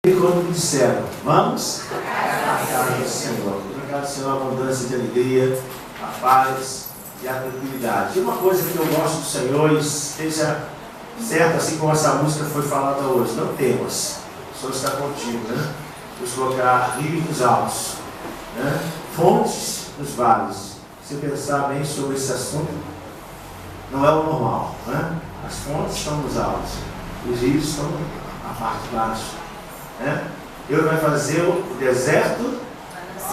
E quando disseram, vamos à casa do Senhor. Na casa do Senhor, a abundância de alegria, a paz e a tranquilidade. E uma coisa que eu gosto do Senhor, e esteja certo, assim como essa música foi falada hoje, não temas, o Senhor está contigo, né? Nos colocar rios nos altos, né? Fontes nos vales. Se pensar bem sobre esse assunto, não é o normal, né? As fontes estão nos altos, os rios estão na parte de baixo, né? Deus vai fazer o deserto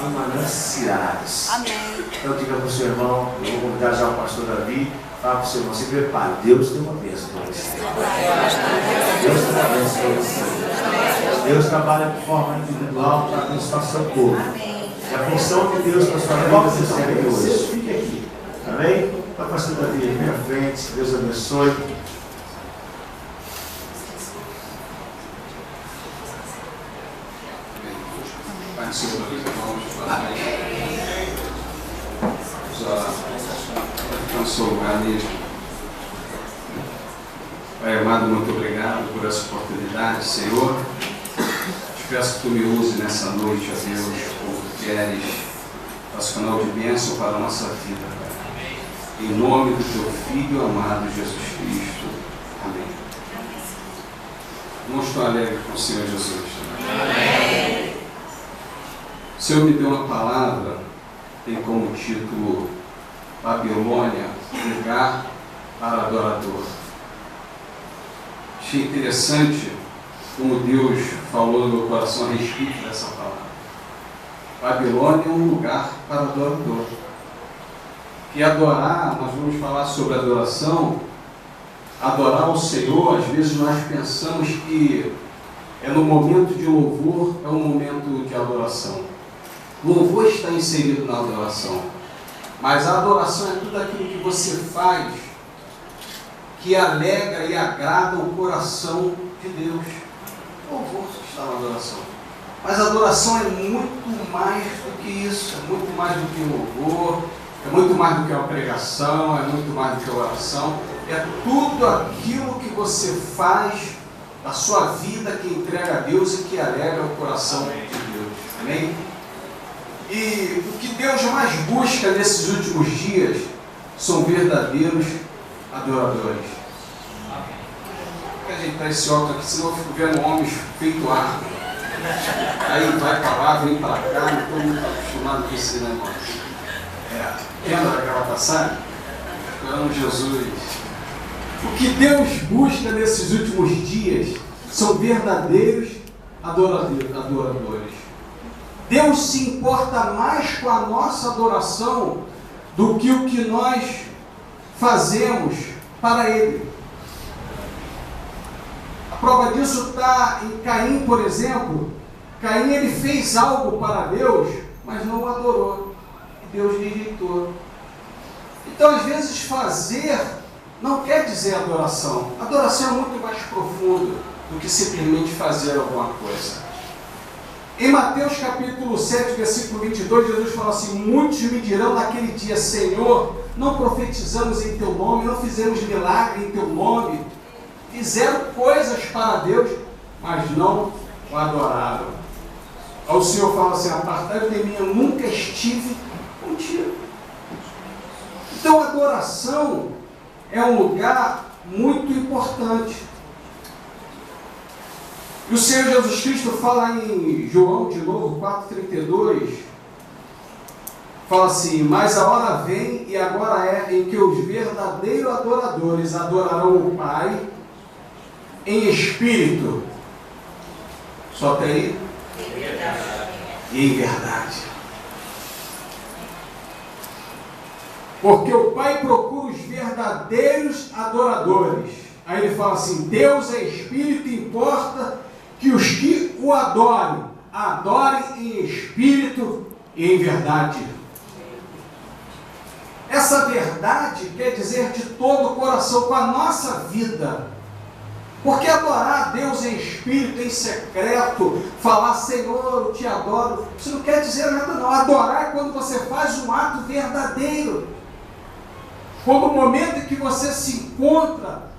em mananciais. Amém. Então diga para o seu irmão, eu vou convidar já o pastor Davi, fala para o seu irmão, se prepare, Deus tem uma bênção para você. Deus tem uma bênção para você. Deus trabalha de forma individual para abençoar seu povo. E a função de Deus para a sua vida você recebe hoje. Fique aqui. Amém? Então, pastor Davi, vem à frente, Deus abençoe. Pai, Senhor, vamos seu lugar mesmo. Pai amado, muito obrigado por essa oportunidade, Senhor. Te peço que tu me use nessa noite, ó Deus, como tu queres, faça canal de bênção para a nossa vida, Pai. Em nome do teu Filho amado Jesus Cristo. Amém. Não estou alegre com o Senhor Jesus. Amém. O Senhor me deu uma palavra, tem como título Babilônia, lugar para adorador. Achei interessante como Deus falou no meu coração a respeito dessa palavra. Babilônia é um lugar para adorador. E adorar, nós vamos falar sobre adoração. Adorar o Senhor, às vezes nós pensamos que é no momento de louvor, é um momento de adoração. Louvor está inserido na adoração, mas a adoração é tudo aquilo que você faz que alegra e agrada o coração de Deus. Louvor está na adoração, mas a adoração é muito mais do que isso, é muito mais do que louvor, é muito mais do que uma pregação, é muito mais do que oração, é tudo aquilo que você faz da sua vida que entrega a Deus e que alegra o coração de Deus. Amém? E o que Deus mais busca nesses últimos dias são verdadeiros adoradores. Vou ajeitar esse óculos aqui, senão eu fico vendo homens feito arco. Aí vai para lá, vem para cá, não estou muito acostumado com esse negócio. Lembra daquela passagem? Eu amo Jesus. O que Deus busca nesses últimos dias são verdadeiros adoradores. Deus se importa mais com a nossa adoração do que o que nós fazemos para Ele. A prova disso está em Caim, por exemplo. Caim, ele fez algo para Deus, mas não o adorou. E Deus rejeitou. Então, às vezes, fazer não quer dizer adoração. Adoração é muito mais profundo do que simplesmente fazer alguma coisa. Em Mateus capítulo 7, versículo 22, Jesus fala assim: muitos me dirão naquele dia, Senhor, não profetizamos em teu nome, não fizemos milagre em teu nome, fizeram coisas para Deus, mas não o adoraram. Aí o Senhor fala assim: apartai de mim, eu nunca estive contigo. Então a adoração é um lugar muito importante. E o Senhor Jesus Cristo fala em João, de novo, 4,32, fala assim: mas a hora vem e agora é em que os verdadeiros adoradores adorarão o Pai em espírito. Só até aí? E em verdade. Porque o Pai procura os verdadeiros adoradores. Aí ele fala assim: Deus é espírito e importa que os que o adorem em espírito e em verdade. Essa verdade quer dizer de todo o coração, com a nossa vida. Porque adorar a Deus em espírito, em secreto, falar Senhor, eu te adoro, isso não quer dizer nada não. Adorar é quando você faz um ato verdadeiro. Quando o momento em que você se encontra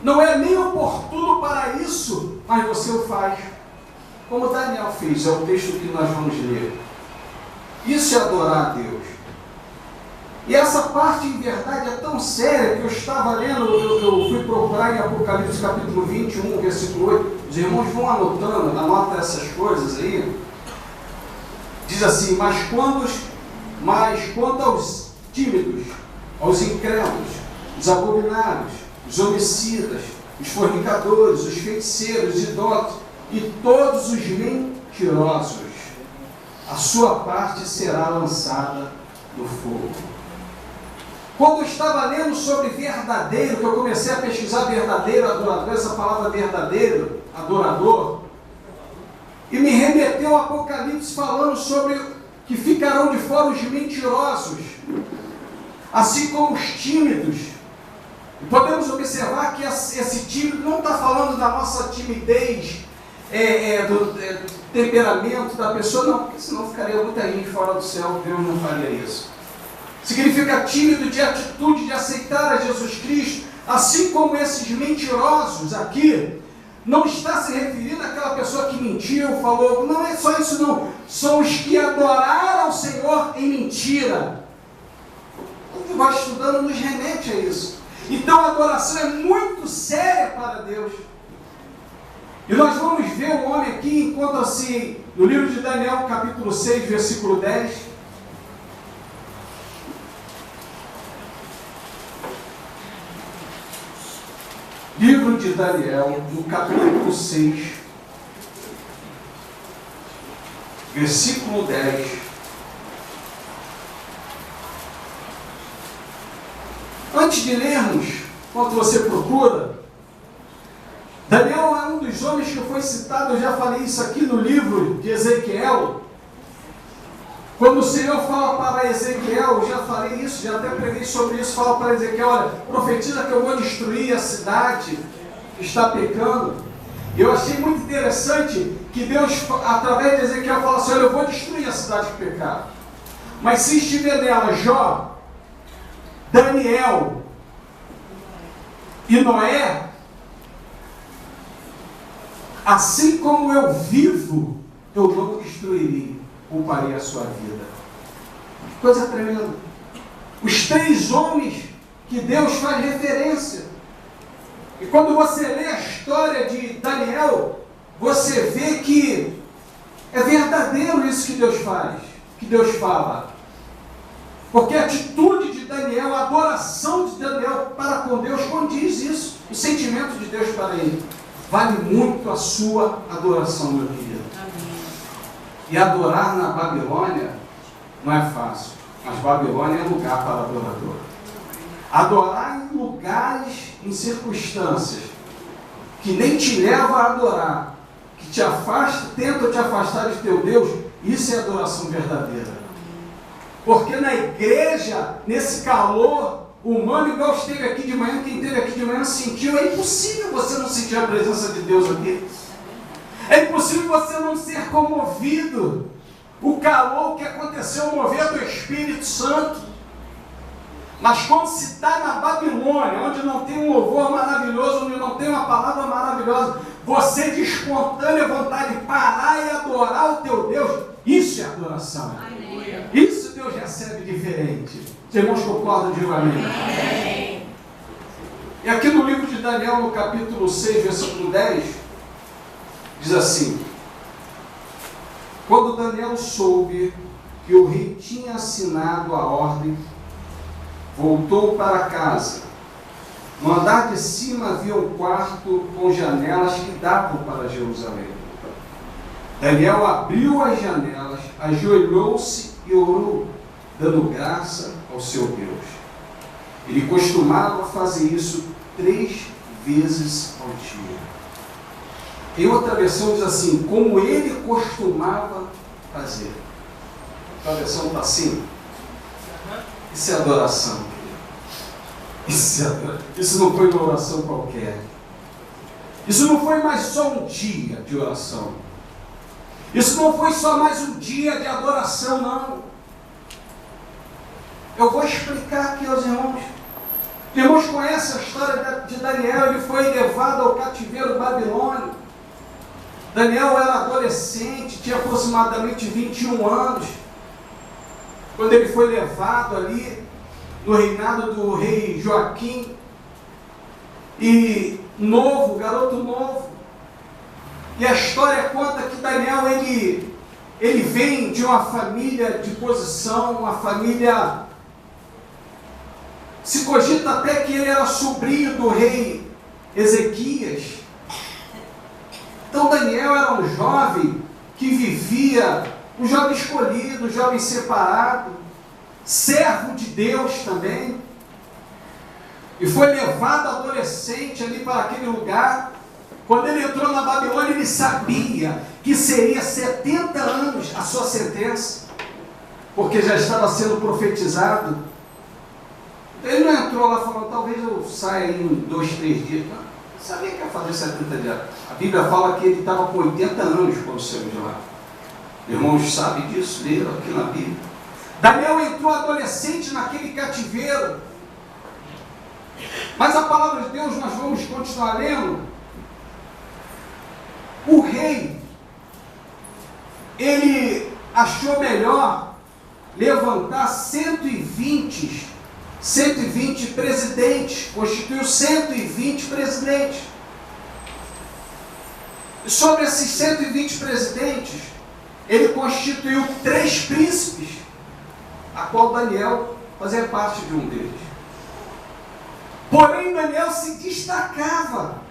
não é nem oportuno para isso, mas você o faz. como Daniel fez, é o texto que nós vamos ler. Isso é adorar a Deus. E essa parte, em verdade, é tão séria que eu estava lendo, eu fui procurar em Apocalipse capítulo 21, versículo 8. Os irmãos vão anotando, anota essas coisas aí. Diz assim, mas quanto aos tímidos, aos incrédulos, os abominados, os homicidas, os fornicadores, os feiticeiros, os idólatras e todos os mentirosos, a sua parte será lançada no fogo. Quando eu estava lendo sobre verdadeiro, que eu comecei a pesquisar verdadeiro adorador, essa palavra verdadeiro adorador, e me remeteu ao Apocalipse falando sobre que ficarão de fora os mentirosos, assim como os tímidos. E podemos observar que esse tímido não está falando da nossa timidez, do temperamento da pessoa, não, porque senão ficaria muita gente fora do céu, Deus não faria isso. Significa tímido de atitude de aceitar a Jesus Cristo, assim como esses mentirosos aqui, não está se referindo àquela pessoa que mentiu, falou, não é só isso não, são os que adoraram o Senhor em mentira. O que vai estudando nos remete a isso. Então a adoração é muito séria para Deus. E nós vamos ver o homem aqui, encontra-se no livro de Daniel, capítulo 6, versículo 10. Livro de Daniel, no capítulo 6, versículo 10. Antes de lermos, enquanto você procura, Daniel é um dos homens que foi citado, eu já falei isso aqui no livro de Ezequiel. Quando o Senhor fala para Ezequiel, eu já falei isso, já até preguei sobre isso, fala para Ezequiel, olha, profetiza que eu vou destruir a cidade que está pecando. Eu achei muito interessante que Deus, através de Ezequiel, fala assim, olha, eu vou destruir a cidade que pecar. Mas se estiver nela Jó, Daniel e Noé, assim como eu vivo, eu não destruirei, pouparei a sua vida. Que coisa tremenda. Os 3 homens que Deus faz referência. E quando você lê a história de Daniel, você vê que é verdadeiro isso que Deus faz, que Deus fala. Porque a atitude de Daniel, a adoração de Daniel para com Deus condiz isso, o sentimento de Deus para ele. Vale muito a sua adoração, meu querido. E adorar na Babilônia não é fácil, mas Babilônia é lugar para adorador. Adorar em lugares, em circunstâncias que nem te leva a adorar, que te afasta, tenta te afastar de teu Deus, isso é adoração verdadeira. Porque na igreja, nesse calor humano, igual esteve aqui de manhã, quem esteve aqui de manhã sentiu, é impossível você não sentir a presença de Deus aqui. É impossível você não ser comovido. O calor que aconteceu, o mover do Espírito Santo. Mas quando se está na Babilônia, onde não tem um louvor maravilhoso, onde não tem uma palavra maravilhosa, você de espontânea vontade de parar e adorar o teu Deus, isso é adoração. Aleluia. Isso Deus recebe diferente. Os irmãos concordam, digam amém. Amém. E aqui no livro de Daniel, no capítulo 6, versículo 10, diz assim: quando Daniel soube que o rei tinha assinado a ordem, voltou para casa. No andar de cima havia um quarto com janelas que davam para Jerusalém. Daniel abriu as janelas, ajoelhou-se e orou, dando graça ao seu Deus. Ele costumava fazer isso 3 vezes ao dia. Em outra versão diz assim, como ele costumava fazer. A versão está assim. Isso é adoração. Isso não foi uma oração qualquer. Isso não foi mais só um dia de oração. Isso não foi só mais um dia de adoração, não. Eu vou explicar aqui aos irmãos. Os irmãos conhecem a história de Daniel. Ele foi levado ao cativeiro babilônico. Daniel era adolescente, tinha aproximadamente 21 anos, quando ele foi levado ali no reinado do rei Joaquim, e novo, garoto novo. E a história conta que Daniel, ele vem de uma família de posição, uma família, se cogita até que ele era sobrinho do rei Ezequias. Então Daniel era um jovem que vivia, um jovem escolhido, um jovem separado, servo de Deus também, e foi levado adolescente ali para aquele lugar. Quando ele entrou na Babilônia, ele sabia que seria 70 anos a sua sentença, porque já estava sendo profetizado. Ele não entrou lá falando, talvez eu saia em 2, 3 dias. Não, sabia que ia fazer 70 dias. A Bíblia fala que ele estava com 80 anos quando saiu de lá. Irmãos sabem disso, leram aqui na Bíblia. Daniel entrou adolescente naquele cativeiro. Mas a palavra de Deus, nós vamos continuar lendo. O rei, ele achou melhor levantar 120 presidentes, constituiu 120 presidentes. E sobre esses 120 presidentes, ele constituiu 3 príncipes, a qual Daniel fazia parte de um deles. Porém, Daniel se destacava.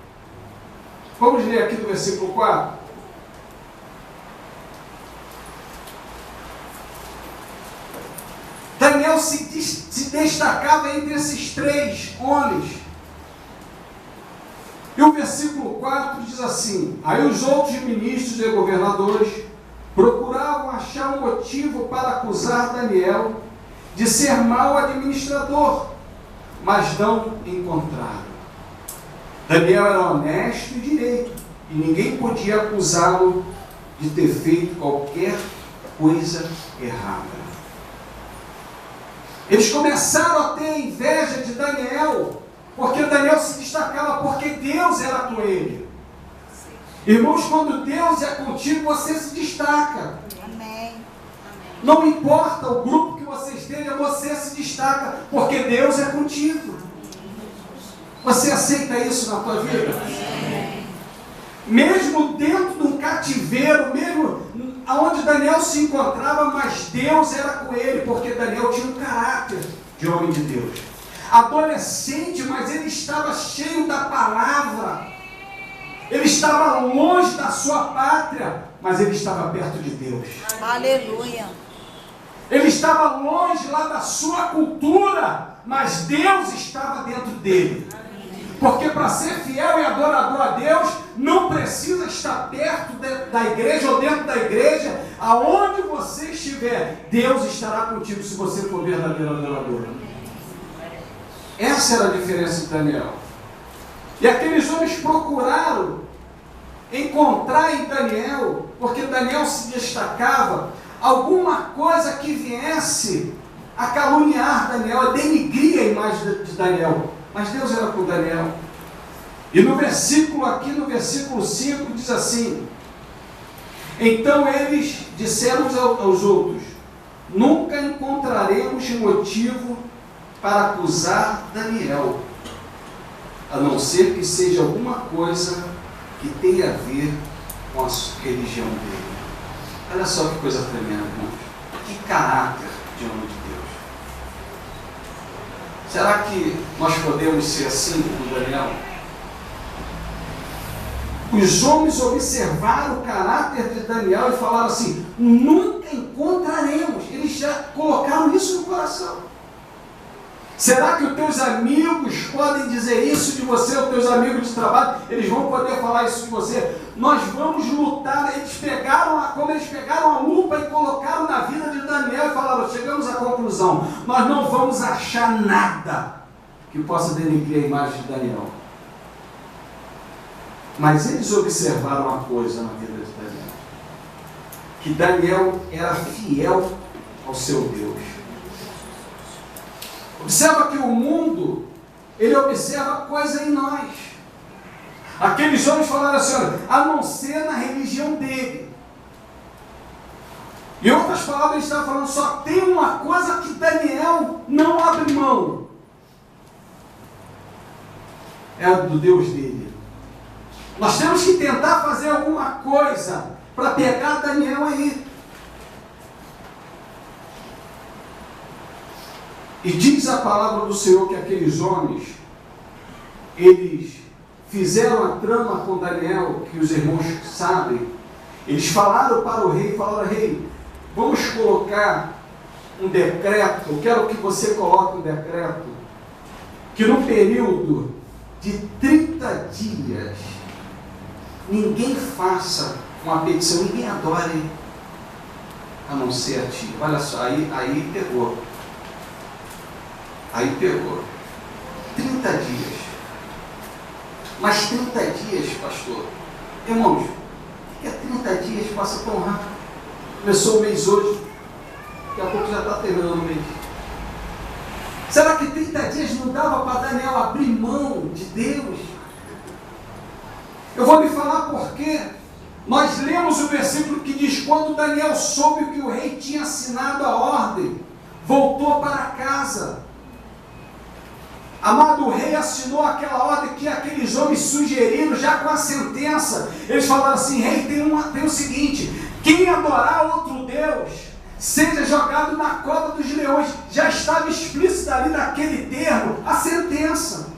Vamos ler aqui do versículo 4. Daniel se destacava entre esses 3 homens. E o versículo 4 diz assim: aí os outros ministros e governadores procuravam achar um motivo para acusar Daniel de ser mau administrador, mas não encontraram. Daniel era honesto e direito, e ninguém podia acusá-lo de ter feito qualquer coisa errada. Eles começaram a ter inveja de Daniel, porque Daniel se destacava, porque Deus era com ele. Irmãos, quando Deus é contigo, você se destaca. Amém. Não importa o grupo que você esteja, você se destaca, porque Deus é contigo. Você aceita isso na tua vida? Mesmo dentro de um cativeiro, mesmo onde Daniel se encontrava, mas Deus era com ele, porque Daniel tinha um caráter de homem de Deus. Adolescente, mas ele estava cheio da palavra. Ele estava longe da sua pátria, mas ele estava perto de Deus. Aleluia. Ele estava longe lá da sua cultura, mas Deus estava dentro dele. Porque para ser fiel e adorador a Deus, não precisa estar perto da igreja ou dentro da igreja. Aonde você estiver, Deus estará contigo se você for verdadeiro adorador. Essa era a diferença de Daniel. E aqueles homens procuraram encontrar em Daniel, porque Daniel se destacava, alguma coisa que viesse a caluniar Daniel, a denigrir a imagem de Daniel. Mas Deus era com Daniel. E no versículo 5 diz assim: então eles disseram aos outros: nunca encontraremos motivo para acusar Daniel, a não ser que seja alguma coisa que tenha a ver com a religião dele. Olha só que coisa tremenda, irmãos. Que caráter de homem de Deus. Será que nós podemos ser assim como Daniel? Os homens observaram o caráter de Daniel e falaram assim: nunca encontraremos. Eles já colocaram isso no coração. Será que os teus amigos podem dizer isso de você, os teus amigos de trabalho? Eles vão poder falar isso de você? Nós vamos lutar. Eles pegaram a lupa e colocaram na vida de Daniel e falaram: chegamos à conclusão, nós não vamos achar nada que possa denegrir a imagem de Daniel. Mas eles observaram uma coisa na vida de Daniel, que Daniel era fiel ao seu Deus. Observa que o mundo, ele observa coisa em nós. Aqueles homens falaram assim, olha, a não ser na religião dele. Em outras palavras, ele estava falando, só tem uma coisa que Daniel não abre mão. É o do Deus dele. Nós temos que tentar fazer alguma coisa para pegar Daniel aí. E diz a palavra do Senhor que aqueles homens, eles fizeram a trama com Daniel, que os irmãos sabem. Eles falaram para o rei, falaram, rei, vamos colocar um decreto, eu quero que você coloque um decreto, que no período de 30 dias, ninguém faça uma petição, ninguém adore, a não ser a ti. Olha só, aí pegou. Aí pegou. 30 dias. Mas 30 dias, pastor. Irmãos, o que é 30 dias? Passa tão rápido. Começou o mês hoje. Daqui a pouco já está terminando o mês. Será que 30 dias não dava para Daniel abrir mão de Deus? Eu vou lhe falar por quê. Nós lemos o versículo que diz, quando Daniel soube que o rei tinha assinado a ordem, voltou para casa. Amado, o rei assinou aquela ordem que aqueles homens sugeriram, já com a sentença. Eles falaram assim, rei, tem o seguinte, quem adorar outro Deus, seja jogado na cova dos leões. Já estava explícito ali naquele termo a sentença.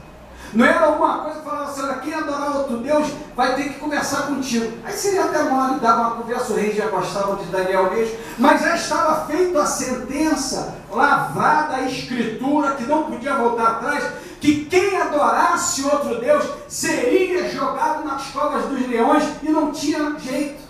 Não era alguma coisa que falava assim, olha, quem adorar outro Deus vai ter que conversar contigo. Aí seria até mole, dava uma conversa, o rei já gostava de Daniel mesmo, mas já estava feita a sentença, lavrada a escritura, que não podia voltar atrás, que quem adorasse outro Deus seria jogado nas covas dos leões e não tinha jeito.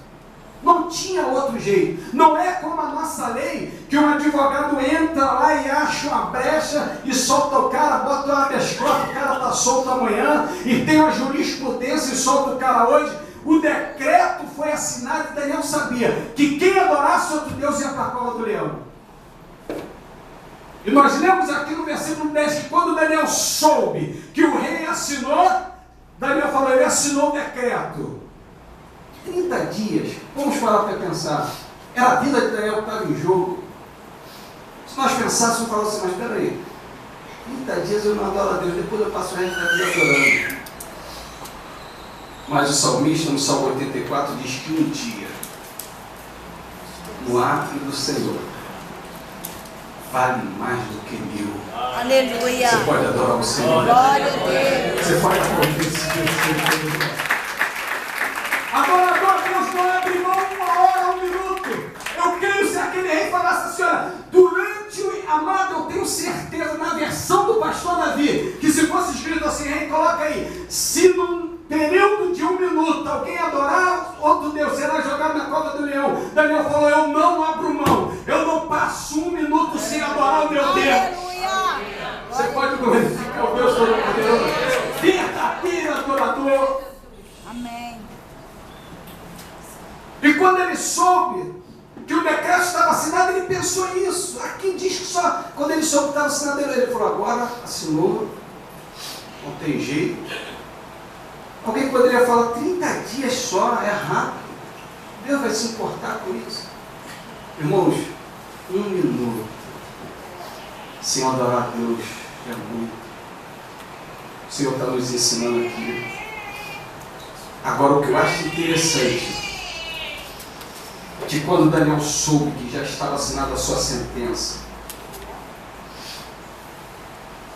Não tinha outro jeito. Não é como a nossa lei, que um advogado entra lá e acha uma brecha e solta o cara, bota o habeas corpus, o cara está solto amanhã, e tem uma jurisprudência e solta o cara hoje. O decreto foi assinado e Daniel sabia que quem adorasse outro Deus ia para a cova do leão. E nós lemos aqui no versículo 10 que quando Daniel soube que o rei assinou, Daniel falou, ele assinou o decreto. 30 dias, vamos parar para pensar, era a vida de Daniel que estava em jogo. Se nós pensássemos, falar assim, mas espera aí, 30 dias eu não adoro a Deus, depois eu passo o resto da vida adorando. Mas o salmista, no Salmo 84, diz que um dia, no átrio do Senhor, vale mais do que 1000. Aleluia. Você pode adorar o Senhor. Glória a Deus. Você pode aplaudir. Adorador, Deus não abre mão 1 hora, 1 minuto. Eu creio se aquele rei falasse assim, olha, durante o amado, eu tenho certeza, na versão do pastor Davi, que se fosse escrito assim, rei, coloca aí, se num período de 1 minuto alguém adorar outro Deus, será jogado na cova do leão. Daniel falou, eu não abro mão, eu não passo 1 minuto sem adorar o meu Deus. Aleluia. Você pode glorificar o Deus Todo-Poderoso, verdadeiro adorador. Amém. E quando ele soube que o decreto estava assinado, ele pensou nisso. Aqui diz que só quando ele soube que estava assinado, ele falou, agora assinou, não tem jeito. Alguém poderia falar, 30 dias só, é rápido. Deus vai se importar com isso. Irmãos, 1 minuto sem adorar a Deus é muito. O Senhor está nos ensinando aqui. Agora, o que eu acho interessante, que quando Daniel soube que já estava assinada a sua sentença,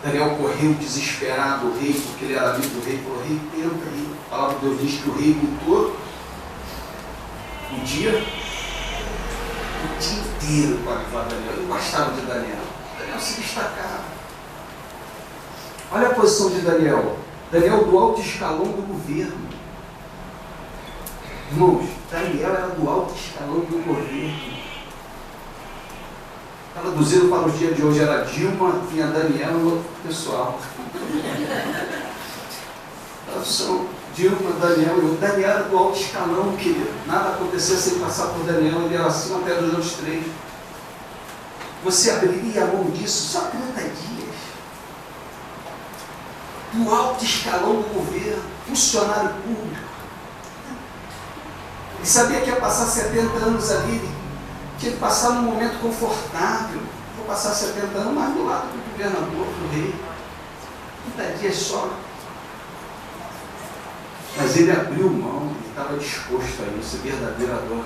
Daniel correu desesperado ao rei, porque ele era amigo do rei, falou, rei, tenta aí. A palavra de Deus diz que o rei lutou o dia inteiro para livrar Daniel. Ele gostava de Daniel. Daniel se destacava. Olha a posição de Daniel. Daniel do alto escalão do governo. Irmãos, Daniel era do alto escalão do governo. Traduzido para os dias de hoje, era Dilma, tinha Daniel e outro pessoal. Tradução, Dilma, Daniel e outro. Daniel era do alto escalão, querido. Nada acontecia sem passar por Daniel, ele era acima até dos outros 3. Você abriria a mão disso só 30 dias. do alto escalão do governo, funcionário público. Ele sabia que ia passar 70 anos ali, tinha que passar num momento confortável. Vou passar 70 anos mais do lado do governador, do rei. 30 dias só. Mas ele abriu mão, ele estava disposto a isso, verdadeiro adorador.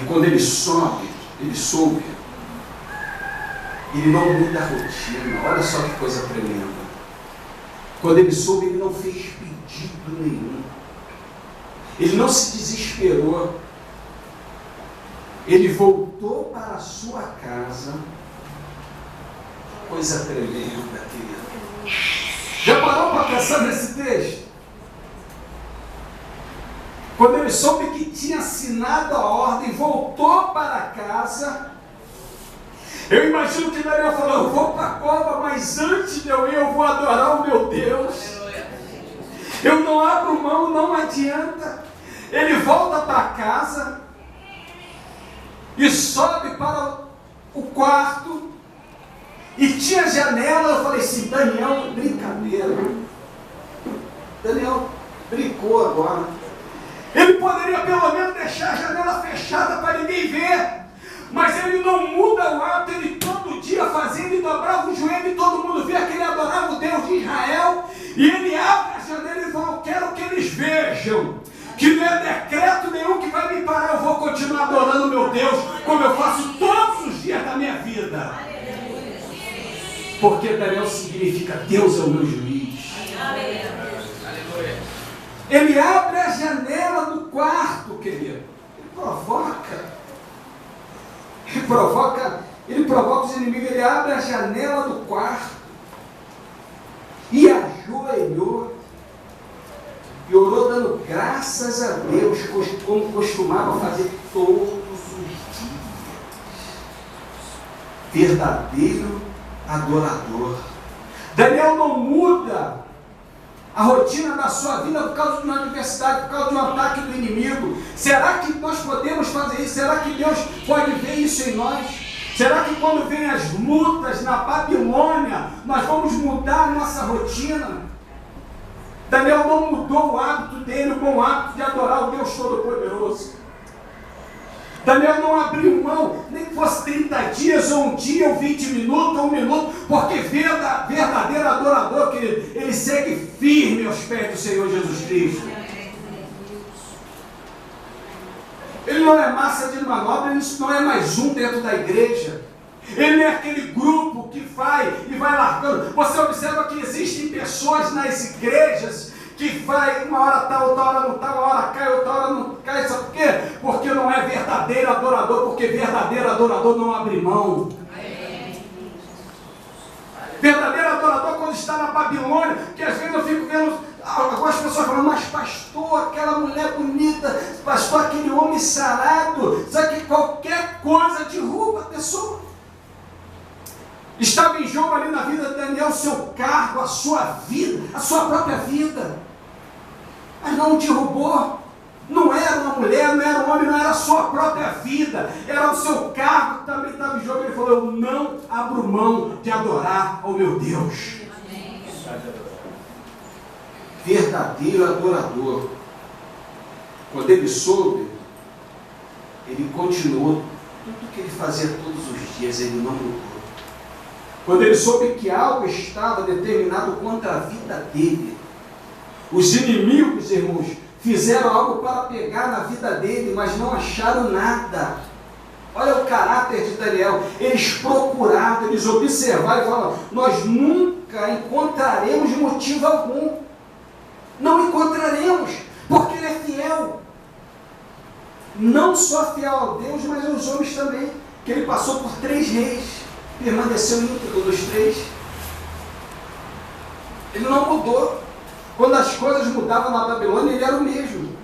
Quando ele soube, ele não muda a rotina. Olha só que coisa tremenda. Quando ele soube, ele não fez pedido nenhum. Ele não se desesperou. Ele voltou para a sua casa. Coisa tremenda, querido. Já parou para pensar nesse texto? Quando ele soube que tinha assinado a ordem, voltou para casa. Eu imagino que Daniel falou: eu vou para a cova, mas antes de eu ir, eu vou adorar o meu Deus. Eu não abro mão, não adianta. Ele volta para casa e sobe para o quarto. E tinha janela. Eu falei assim: Daniel, brincadeira. Daniel brincou agora. Ele poderia pelo menos deixar a janela fechada para ninguém ver. Mas ele não muda o hábito. Ele todo dia fazia, ele dobrava o joelho e todo mundo via que ele adorava o Deus de Israel. E ele abre a janela e fala: eu quero que eles vejam que não é decreto nenhum que vai me parar. Eu vou continuar adorando meu Deus como eu faço todos os dias da minha vida. Porque Daniel significa Deus é o meu juiz. Ele abre a janela do quarto, querido. Ele provoca os inimigos. Ele abre a janela do quarto e ajoelhou e orou dando graças a Deus, como costumava fazer todos os dias. Verdadeiro adorador. Daniel não muda a rotina da sua vida por causa de uma adversidade, por causa de um ataque do inimigo. Será que nós podemos fazer isso? Será que Deus pode ver isso em nós? Será que quando vem as lutas na Babilônia, nós vamos mudar a nossa rotina? Daniel não mudou o hábito dele, o bom hábito de adorar o Deus Todo-Poderoso. Daniel não abriu mão, nem que fosse 30 dias, ou um dia, ou 20 minutos, ou um minuto, porque verdadeiro adorador, querido, ele segue firme aos pés do Senhor Jesus Cristo. Ele não é massa de manobra, ele não é mais um dentro da igreja. Ele é aquele grupo que vai e vai largando. Você observa que existem pessoas nas igrejas que vai, uma hora tá, outra hora não tá, uma hora cai, outra hora não cai. Sabe por quê? Porque não é verdadeiro adorador, porque verdadeiro adorador não abre mão. Verdadeiro adorador, quando está na Babilônia, que às vezes eu fico vendo algumas pessoas falando: mas pastor, aquela mulher bonita, pastor, aquele homem sarado, sabe que qualquer coisa derruba a pessoa. Estava em jogo ali na vida de Daniel o seu cargo, a sua vida, a sua própria vida. Mas não derrubou. Não era uma mulher, não era um homem, não era a sua própria vida. Era o seu cargo que também estava em jogo. Ele falou: eu não abro mão de adorar ao meu Deus. Verdadeiro adorador. Quando ele soube, ele continuou tudo que ele fazia todos os dias, ele não mudou. Quando ele soube que algo estava determinado contra a vida dele, os inimigos, irmãos, fizeram algo para pegar na vida dele, mas não acharam nada. Olha o caráter de Daniel. Eles procuraram, eles observaram e falaram: nós nunca encontraremos motivo algum. Não encontraremos, porque ele é fiel. Não só fiel a Deus, mas aos homens também. Que ele passou por 3 reis, permaneceu íntegro dos 3. Ele não mudou. Quando as coisas mudavam na Babilônia, ele era o mesmo.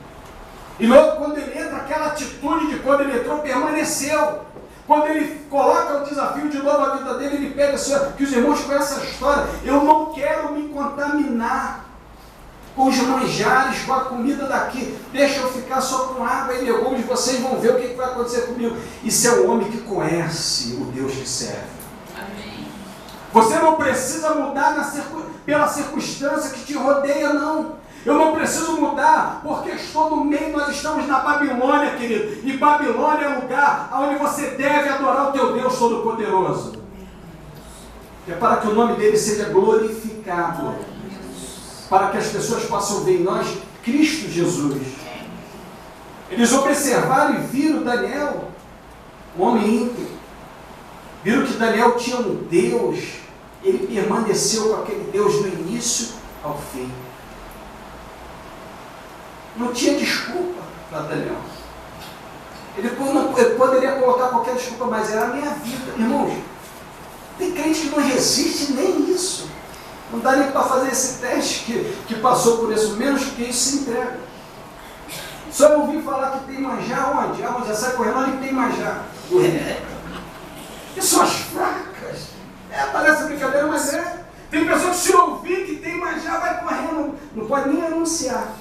E logo quando ele entra, aquela atitude de quando ele entrou, permaneceu. Quando ele coloca o desafio de novo na vida dele, ele pega assim, que os irmãos conhecem essa história: eu não quero me contaminar com os manjares, com a comida daqui, deixa eu ficar só com água e legumes, vocês vão ver o que vai acontecer comigo. Isso é um homem que conhece o Deus que serve. Amém. Você não precisa mudar pela circunstância que te rodeia, não. Eu não preciso mudar porque estou no meio, nós estamos na Babilônia, querido. E Babilônia é o lugar onde você deve adorar o teu Deus Todo-Poderoso. É para que o nome dele seja glorificado. Para que as pessoas possam ver em nós Cristo Jesus. Eles observaram e viram Daniel, um homem íntegro. Viram que Daniel tinha um Deus. Ele permaneceu com aquele Deus do início ao fim. Não tinha desculpa para Daniel. Ele poderia colocar qualquer desculpa, mas era a minha vida. Irmãos, tem crente que não resiste nem isso. Não dá nem para fazer esse teste que passou por isso. Menos que isso se entrega. Só ouvi falar que tem manjar onde? Ah, já sai correndo onde tem manjar. Pessoas fracas. Parece brincadeira, mas é. Tem pessoas que se ouvir que tem manjar, vai correndo. Não pode nem anunciar.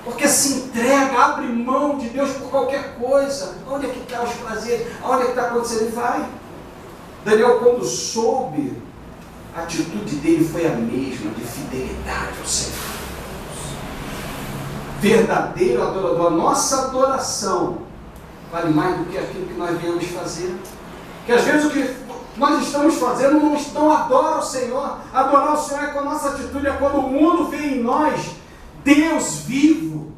Porque se entrega, abre mão de Deus por qualquer coisa. Onde é que está os prazeres? Onde é que está acontecendo? Ele vai. Daniel, quando soube, a atitude dele foi a mesma, de fidelidade ao Senhor. Verdadeiro adorador. A nossa adoração vale mais do que aquilo que nós viemos fazer. Que às vezes o que nós estamos fazendo não adora o Senhor. Adorar o Senhor é com a nossa atitude, é quando o mundo vê em nós Deus vivo.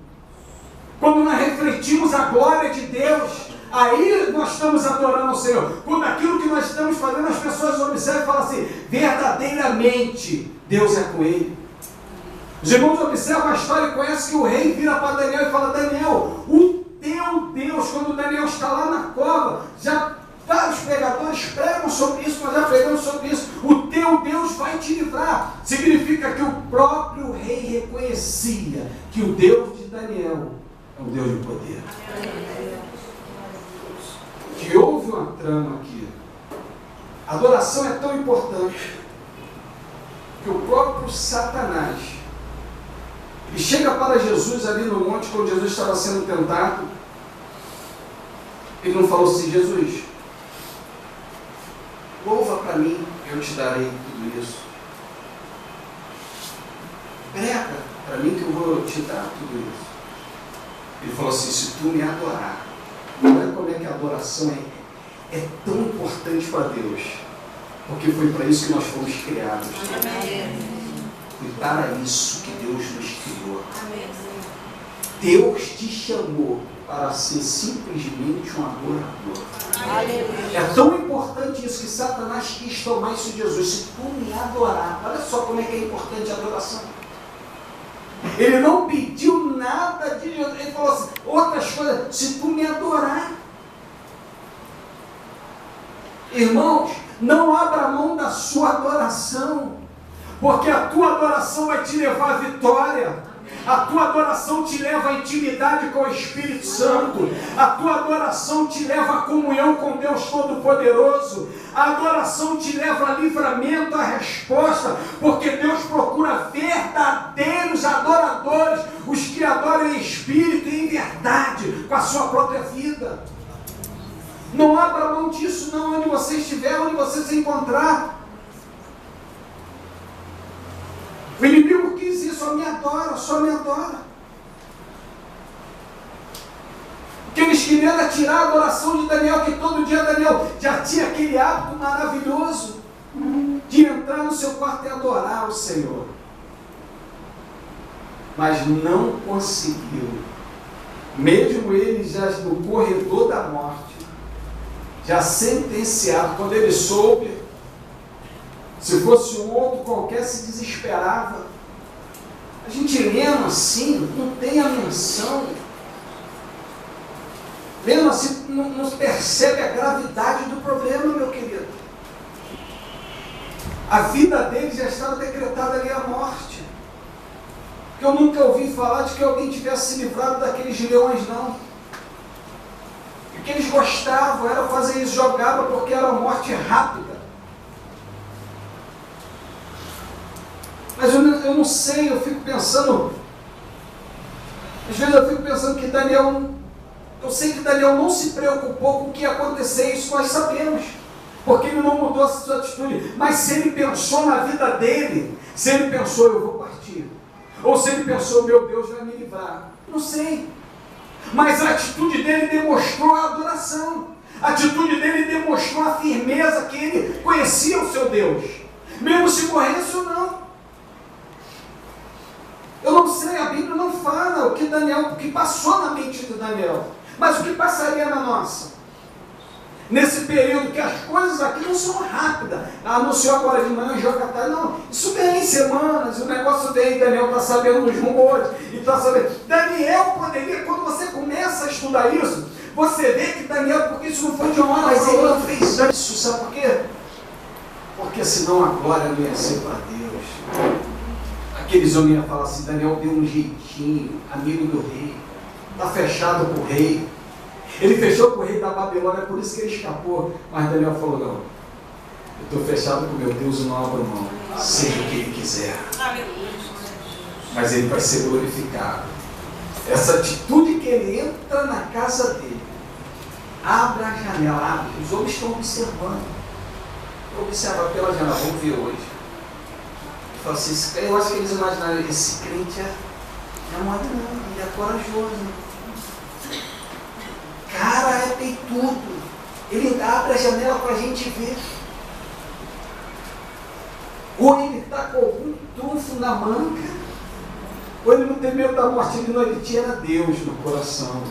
Quando nós refletimos a glória de Deus, aí nós estamos adorando o Senhor. Quando aquilo que nós estamos fazendo, as pessoas observam e falam assim, verdadeiramente Deus é com ele. Os irmãos observam a história e conhecem que o rei vira para Daniel e fala, Daniel, o teu Deus, quando Daniel está lá na cova, já vários pregadores pregam sobre isso, nós já pregamos sobre isso, o teu Deus vai te livrar. Significa que o próprio rei reconhecia que o Deus de Daniel é um Deus de poder. Que houve uma trama aqui. A adoração é tão importante que o próprio Satanás, ele chega para Jesus ali no monte, quando Jesus estava sendo tentado. Ele não falou assim, Jesus, louva para mim, eu te darei tudo isso. Prega para mim que eu vou te dar tudo isso. Ele falou assim, se tu me adorar, olha como é que a adoração é tão importante para Deus. Porque foi para isso que nós fomos criados. Foi para isso que Deus nos criou. Deus te chamou para ser simplesmente um adorador. É tão importante isso que Satanás quis tomar isso de Jesus. Se tu me adorar, olha só como é que é importante a adoração. Ele não pediu nada de Jesus. Ele falou assim, outras coisas, se tu me adorar. Irmãos, não abra mão da sua adoração, porque a tua adoração vai te levar à vitória. A tua adoração te leva à intimidade com o Espírito Santo. A tua adoração te leva à comunhão com Deus Todo-Poderoso. A adoração te leva a livramento, a resposta, porque Deus procura verdadeiros adoradores, os que adoram em espírito e em verdade, com a sua própria vida. Não abra mão disso não, onde você estiver, onde você se encontrar. O inimigo quis isso, só me adora, só me adora. Porque eles queriam era tirar a adoração de Daniel, que todo dia Daniel já tinha aquele hábito maravilhoso de entrar no seu quarto e adorar o Senhor. Mas não conseguiu. Mesmo ele já no corredor da morte, já sentenciado, quando ele soube, se fosse um outro qualquer, se desesperava. A gente lendo assim, não tem a menção. Lendo assim, não percebe a gravidade do problema, meu querido. A vida dele já estava decretada ali a morte. Porque eu nunca ouvi falar de que alguém tivesse se livrado daqueles leões, não. O que eles gostavam era fazer isso, jogava porque era uma morte rápida. Mas eu não sei, eu fico pensando, às vezes eu fico pensando que Daniel, eu sei que Daniel não se preocupou com o que ia acontecer, isso nós sabemos. porque ele não mudou a sua atitude. Mas se ele pensou na vida dele, se ele pensou, eu vou partir, ou se ele pensou, meu Deus vai me livrar, não sei. Mas a atitude dele demonstrou a adoração. A atitude dele demonstrou a firmeza que ele conhecia o seu Deus, mesmo se morresse ou não. Eu não sei, a Bíblia não fala o que passou na mente de Daniel, mas o que passaria na nossa. Nesse período que as coisas aqui não são rápidas. Anunciou agora de manhã, joga à tarde. Não, isso vem em semanas, o negócio vem, Daniel está sabendo dos rumores, e está sabendo. Daniel poderia, quando você começa a estudar isso, você vê que Daniel, porque isso não foi de uma hora, mas ele não fez isso, sabe por quê? Porque senão a glória não ia ser para Deus. Aqueles homens iam falar assim, Daniel deu um jeitinho, amigo do rei, está fechado com o rei. Ele fechou com o rei da Babilônia, é por isso que ele escapou. Mas Daniel falou, não, eu estou fechado com meu Deus e não abro mão, seja o que ele quiser. Mas ele vai ser glorificado. Essa atitude que ele entra na casa dele, abre a janela, abre. Os homens estão observando. Observa pela janela, vamos ver hoje. Fala assim, eu acho que eles imaginaram, esse crente é mole não, ele é corajoso. Cara, é peitudo. Ele abre a janela para a gente ver. Ou ele está com algum trunfo na manga, ou ele não tem medo da morte, ele tinha Deus no coração.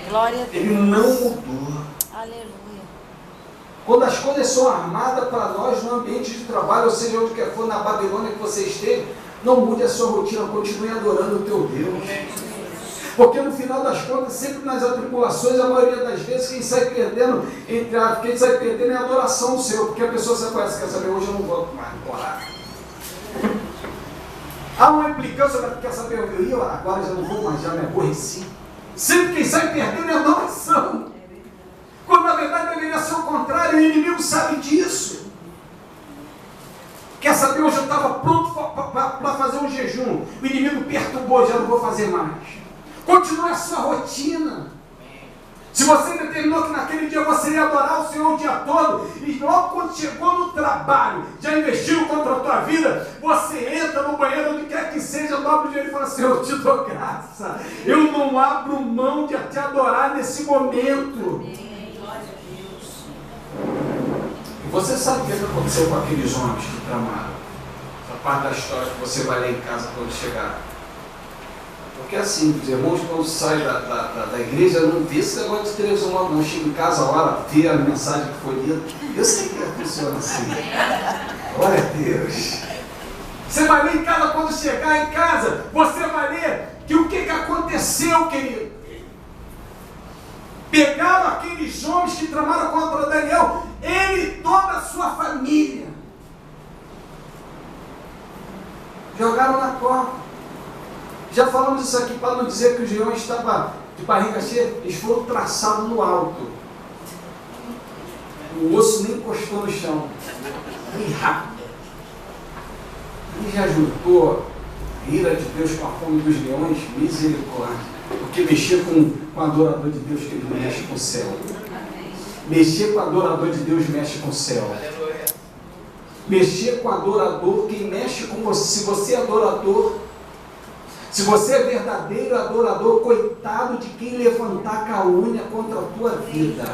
Glória a Deus. Ele não mudou. Aleluia. Quando as coisas são armadas para nós no ambiente de trabalho, ou seja, onde quer for, na Babilônia que você esteve, não mude a sua rotina, continue adorando o teu Deus. Porque no final das contas, sempre nas atribulações, a maioria das vezes, quem sai perdendo é a adoração seu, porque a pessoa se conhece, quer saber, hoje eu não vou mais orar. Há uma implicância, quer saber, eu ia orar, agora já não vou mais, já me aborreci. Sempre quem sai perdendo é a adoração. Quando na verdade deveria ser o contrário, o inimigo sabe disso. Quer saber, hoje eu estava pronto para fazer um jejum, o inimigo perturbou, já não vou fazer mais. Continue a sua rotina. Se você determinou que naquele dia você ia adorar o Senhor o dia todo, e logo quando chegou no trabalho, já investiu contra a tua vida, você entra no banheiro, onde quer que seja, dobra o dinheiro e fala, Senhor, eu te dou graça. Eu não abro mão de te adorar nesse momento. E você sabe o que aconteceu com aqueles homens que tramaram? Essa parte da história que você vai ler em casa quando chegar. Porque assim, os irmãos quando saem da igreja não vê esse negócio de televisão, não chega em casa, ora, vê a mensagem que foi lida. Eu sei que funciona assim. Glória a Deus. Você vai ler em casa, quando chegar em casa, você vai ler que o que aconteceu, querido. Pegaram aqueles homens que tramaram contra Daniel, ele e toda a sua família. Jogaram na cova. Já falamos isso aqui para não dizer que o Gideão estava de barriga cheia, eles foram traçados no alto. O osso nem encostou no chão. Bem rápido. Ele já juntou a ira de Deus com a fome dos leões, misericórdia. Porque mexer com o adorador de Deus, que ele mexe com o céu. Mexer com o adorador de Deus, mexe com o céu. Mexer com o adorador, quem mexe com você, se você é adorador, se você é verdadeiro adorador, coitado de quem levantar a calúnia contra a tua vida.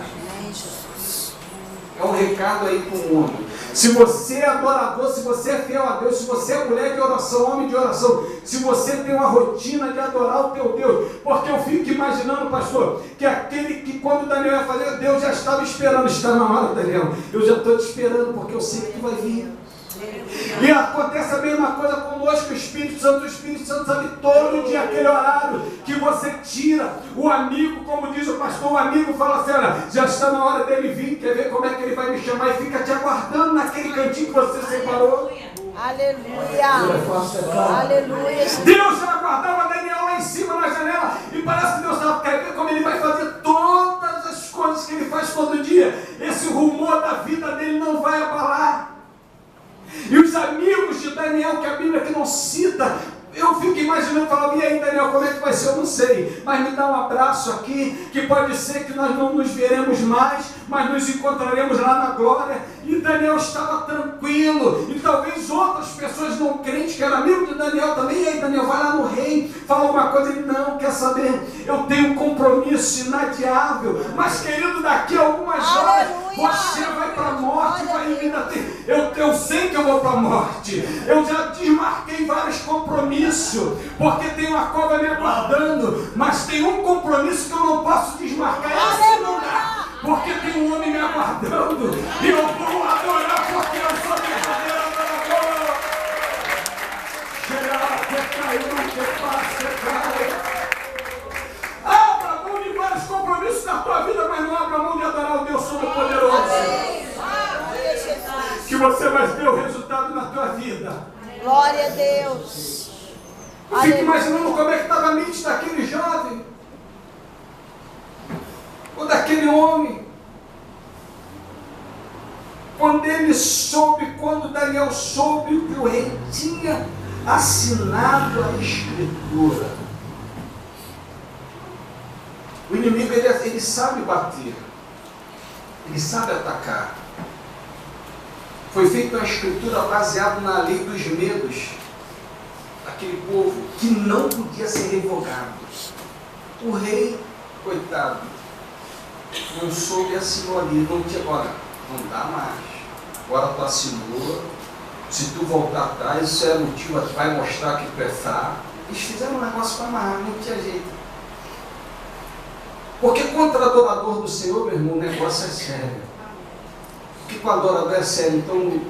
É um recado aí para o mundo. Se você é adorador, se você é fiel a Deus, se você é mulher de oração, homem de oração, se você tem uma rotina de adorar o teu Deus, porque eu fico imaginando, pastor, que aquele que quando Daniel ia fazer, Deus já estava esperando. Está na hora, Daniel, eu já estou te esperando, porque eu sei que tu vai vir. E acontece a mesma coisa conosco, o Espírito Santo sabe todo dia aquele horário que você tira o amigo, como diz o pastor, o amigo fala assim, olha, já está na hora dele vir, quer ver como é que ele vai me chamar, e fica te aguardando naquele cantinho que você separou. Aleluia. Aleluia. Deus já aguardava Daniel lá em cima na janela, e parece que Deus estava querendo ver como ele vai fazer todas as coisas que ele faz todo dia. Esse rumor da vida dele não vai abalar. E os amigos de Daniel, que a Bíblia que não cita, eu fico imaginando, falando, e aí Daniel, como é que vai ser? Eu não sei, mas me dá um abraço aqui, que pode ser que nós não nos veremos mais, mas nos encontraremos lá na glória. e Daniel estava tranquilo, e talvez outras pessoas não crentes, que eram amigos de Daniel também, e aí Daniel vai lá no rei, fala alguma coisa, ele não, quer saber, eu tenho um compromisso inadiável, mas querido, daqui a algumas horas, você vai para a morte, vai ainda ter, eu sei que eu vou para a morte, eu já desmarquei vários compromissos, porque tem uma cova me aguardando, mas tem um compromisso que eu não posso desmarcar, esse não dá, porque tem um homem me aguardando, e eu vou adorar, porque eu sou verdadeiro adorador. Abra mão de vários compromissos na tua vida, mas não abra mão de adorar o Deus Todo-Poderoso. Que você vai ver o resultado na tua vida. Glória a Deus. Fique imaginando como é que estava a mente daquele jovem, ou daquele homem, quando Daniel soube que o rei tinha assinado a escritura. O inimigo, ele sabe bater, ele sabe atacar. Foi feita uma escritura baseada na lei dos medos, aquele povo que não podia ser revogado. O rei, coitado, não soube, assinou ali, não tinha, olha, não dá mais. Agora tu assinou, se tu voltar atrás, isso é motivo, vai mostrar que tu é fraco. Eles fizeram um negócio para amarrar, não tinha jeito. Porque contra o adorador do Senhor, meu irmão, o negócio é sério. Porque com o adorador é sério. Então,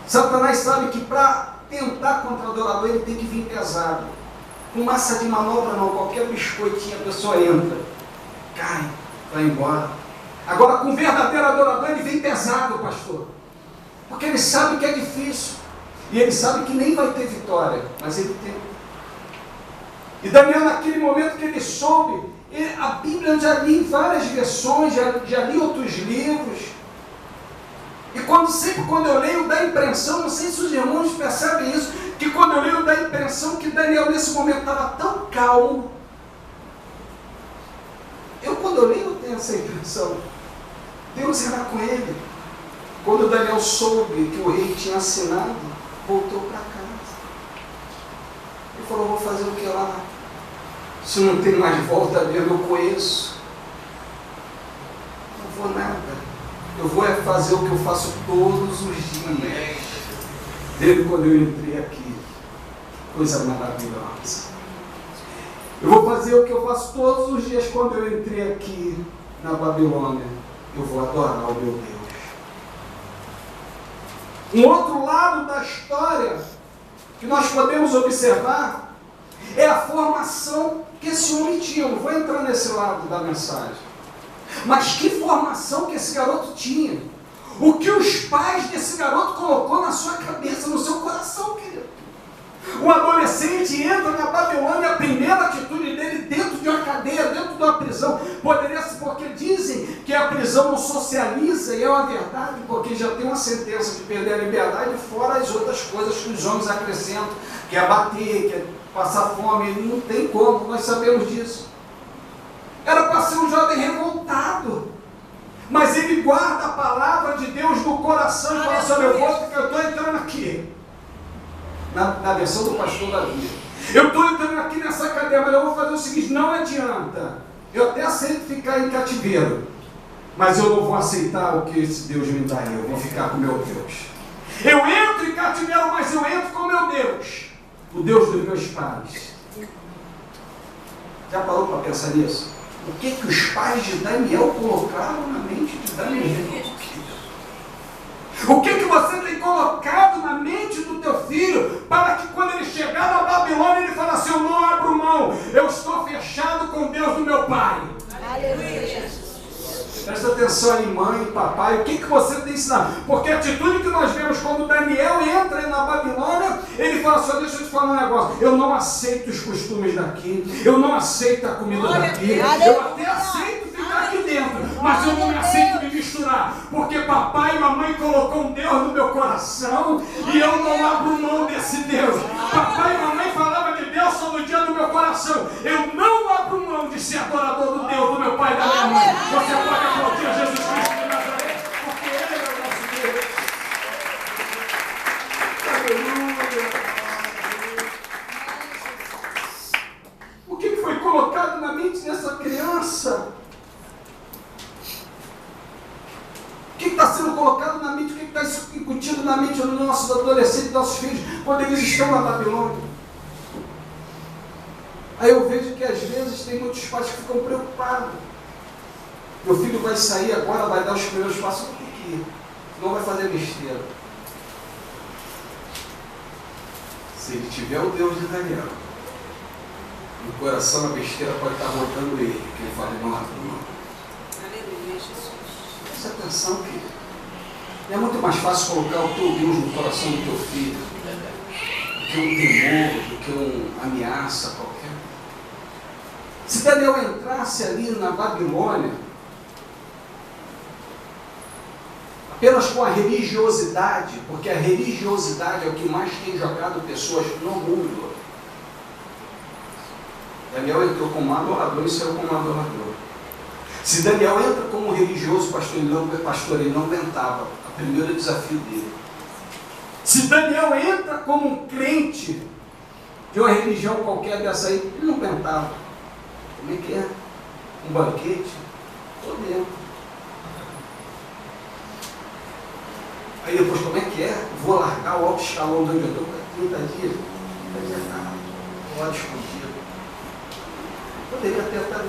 Satanás sabe que para tentar contra o adorador, ele tem que vir pesado. Com massa de manobra não, qualquer biscoitinho a pessoa entra, cai, vai embora. Agora, com o verdadeiro adorador, ele vem pesado, pastor. Porque ele sabe que é difícil. E ele sabe que nem vai ter vitória. Mas ele tem. E Daniel, naquele momento que ele soube, a Bíblia eu já li em várias versões, já li outros livros. E sempre quando eu leio, dá a impressão, não sei se os irmãos percebem isso, que quando eu leio, dá a impressão que Daniel nesse momento estava tão calmo. Quando eu leio, eu tenho essa impressão. Deus era com ele. Quando Daniel soube que o rei tinha assinado, voltou para casa. Ele falou, vou fazer o que lá? Se não tem mais volta mesmo, eu conheço. Não vou nada. Eu vou fazer o que eu faço todos os dias. Desde quando eu entrei aqui. Coisa maravilhosa. Eu vou fazer o que eu faço todos os dias quando eu entrei aqui na Babilônia. Eu vou adorar o meu Deus. Um outro lado da história que nós podemos observar é a formação que esse homem tinha. Eu não vou entrar nesse lado da mensagem. Mas que formação que esse garoto tinha. O que os pais desse garoto colocou na sua cabeça, no seu coração, querido. Um adolescente entra na Babilônia, a primeira atitude dele dentro de uma cadeia, dentro de uma prisão, poderia ser porque dizem que a prisão não socializa, e é uma verdade, porque já tem uma sentença de perder a liberdade, fora as outras coisas que os homens acrescentam, que é bater, que é passar fome, não tem como, nós sabemos disso. Era para ser um jovem revoltado, mas ele guarda a palavra de Deus no coração e fala assim, eu estou entrando aqui. Na versão do pastor Davi. Eu estou entrando aqui nessa cadeia, mas eu vou fazer o seguinte, não adianta. Eu até aceito ficar em cativeiro, mas eu não vou aceitar o que esse Deus me dá, eu vou ficar com o meu Deus. Eu entro em cativeiro, mas eu entro com o meu Deus, o Deus dos meus pais. Já parou para pensar nisso? O que os pais de Daniel colocaram na mente de Daniel? O que você tem colocado na mente do teu filho para que quando ele chegar na Babilônia ele fale assim, eu não abro mão, eu estou fechado com Deus do meu pai. Aleluia. Presta atenção aí, mãe, papai, o que você tem ensinado? Porque a atitude que nós vemos quando Daniel entra na Babilônia, ele fala assim, deixa eu te falar um negócio, eu não aceito os costumes daqui, eu não aceito a comida daqui, eu até aceito ficar aqui dentro, mas eu não me aceito me misturar, porque papai e mamãe colocou um Deus no meu coração, e eu não abro mão desse Deus. Papai e mamãe falavam de Deus todo dia no meu coração, eu não abro mão de ser adorador do Deus do meu pai e da minha mãe. Você pode aplaudir a Jesus Cristo de Nazaré, porque Ele é o nosso nossos adolescentes, nossos filhos, quando eles estão na Babilônia. Aí eu vejo que às vezes tem muitos pais que ficam preocupados. Meu filho vai sair agora, vai dar os primeiros passos, não tem que ir, não vai fazer besteira. Se ele tiver o Deus de Daniel, no coração a besteira pode estar rodando ele, que ele fala, não, Aleluia, Jesus. presta atenção que é muito mais fácil colocar o teu Deus no coração do teu filho do que um temor, do que uma ameaça qualquer. Se Daniel entrasse ali na Babilônia apenas com a religiosidade, porque a religiosidade é o que mais tem jogado pessoas no mundo. Daniel entrou como adorador e saiu como adorador. Se Daniel entra como religioso, pastor, ele não aguentava. O primeiro desafio dele. Se Daniel entra como um crente de uma religião qualquer dessa aí, ele não aguentava. Como é que é? Um banquete? Estou dentro. Aí depois, como é que é? Vou largar o alto escalão de onde eu estou por 30 dias. 30 dias nada. Pode escondido. Poderia até estar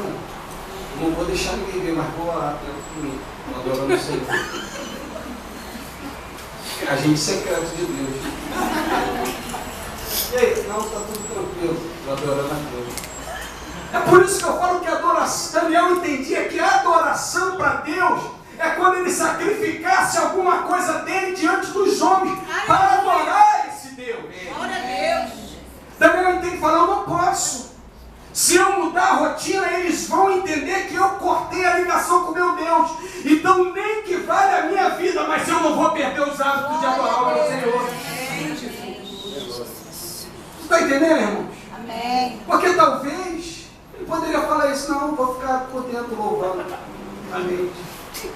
não vou deixar ninguém ver, mas vou lá dentro de mim, adorando o Senhor. Agente secreto de Deus. E aí? Não, está tudo tranquilo, adorando a Deus. É por isso que eu falo que a adoração, Daniel entendia que a adoração para Deus é quando ele sacrificasse alguma coisa dele diante dos homens para adorar esse Deus. Glória a Deus. Daniel entende e fala, eu não posso. Se eu mudar a rotina, eles vão entender que eu cortei a ligação com meu Deus. Então nem que vale a minha vida, mas eu não vou perder os hábitos de adorar o meu Senhor. Você está entendendo, irmãos? Amém. Porque talvez ele poderia falar isso, não, vou ficar por dentro louvando a mente.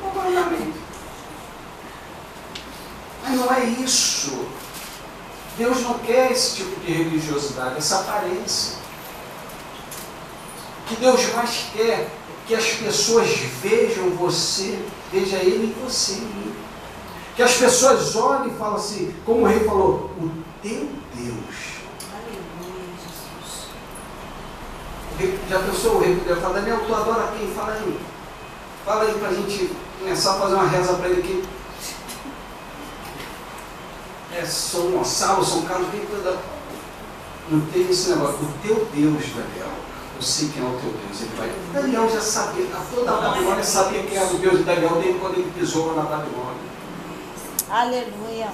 Louvando a mente. Mas não é isso. Deus não quer esse tipo de religiosidade, essa aparência. O que Deus mais quer é que as pessoas vejam você, veja Ele em você. Que as pessoas olhem e falem assim, como o rei falou, o teu Deus. Aleluia, Jesus. O rei, já pensou o rei poderia falar, Daniel, tu adora quem? Fala aí. Fala aí para a gente começar a fazer uma reza para ele aqui. São Gonçalo, São Carlos, não tem esse negócio. O teu Deus, Daniel, eu sei quem é o teu Deus. Ele vai. Daniel já sabia, toda a Babilônia sabia quem era o Deus de Daniel, desde quando ele pisou lá na Babilônia. Aleluia.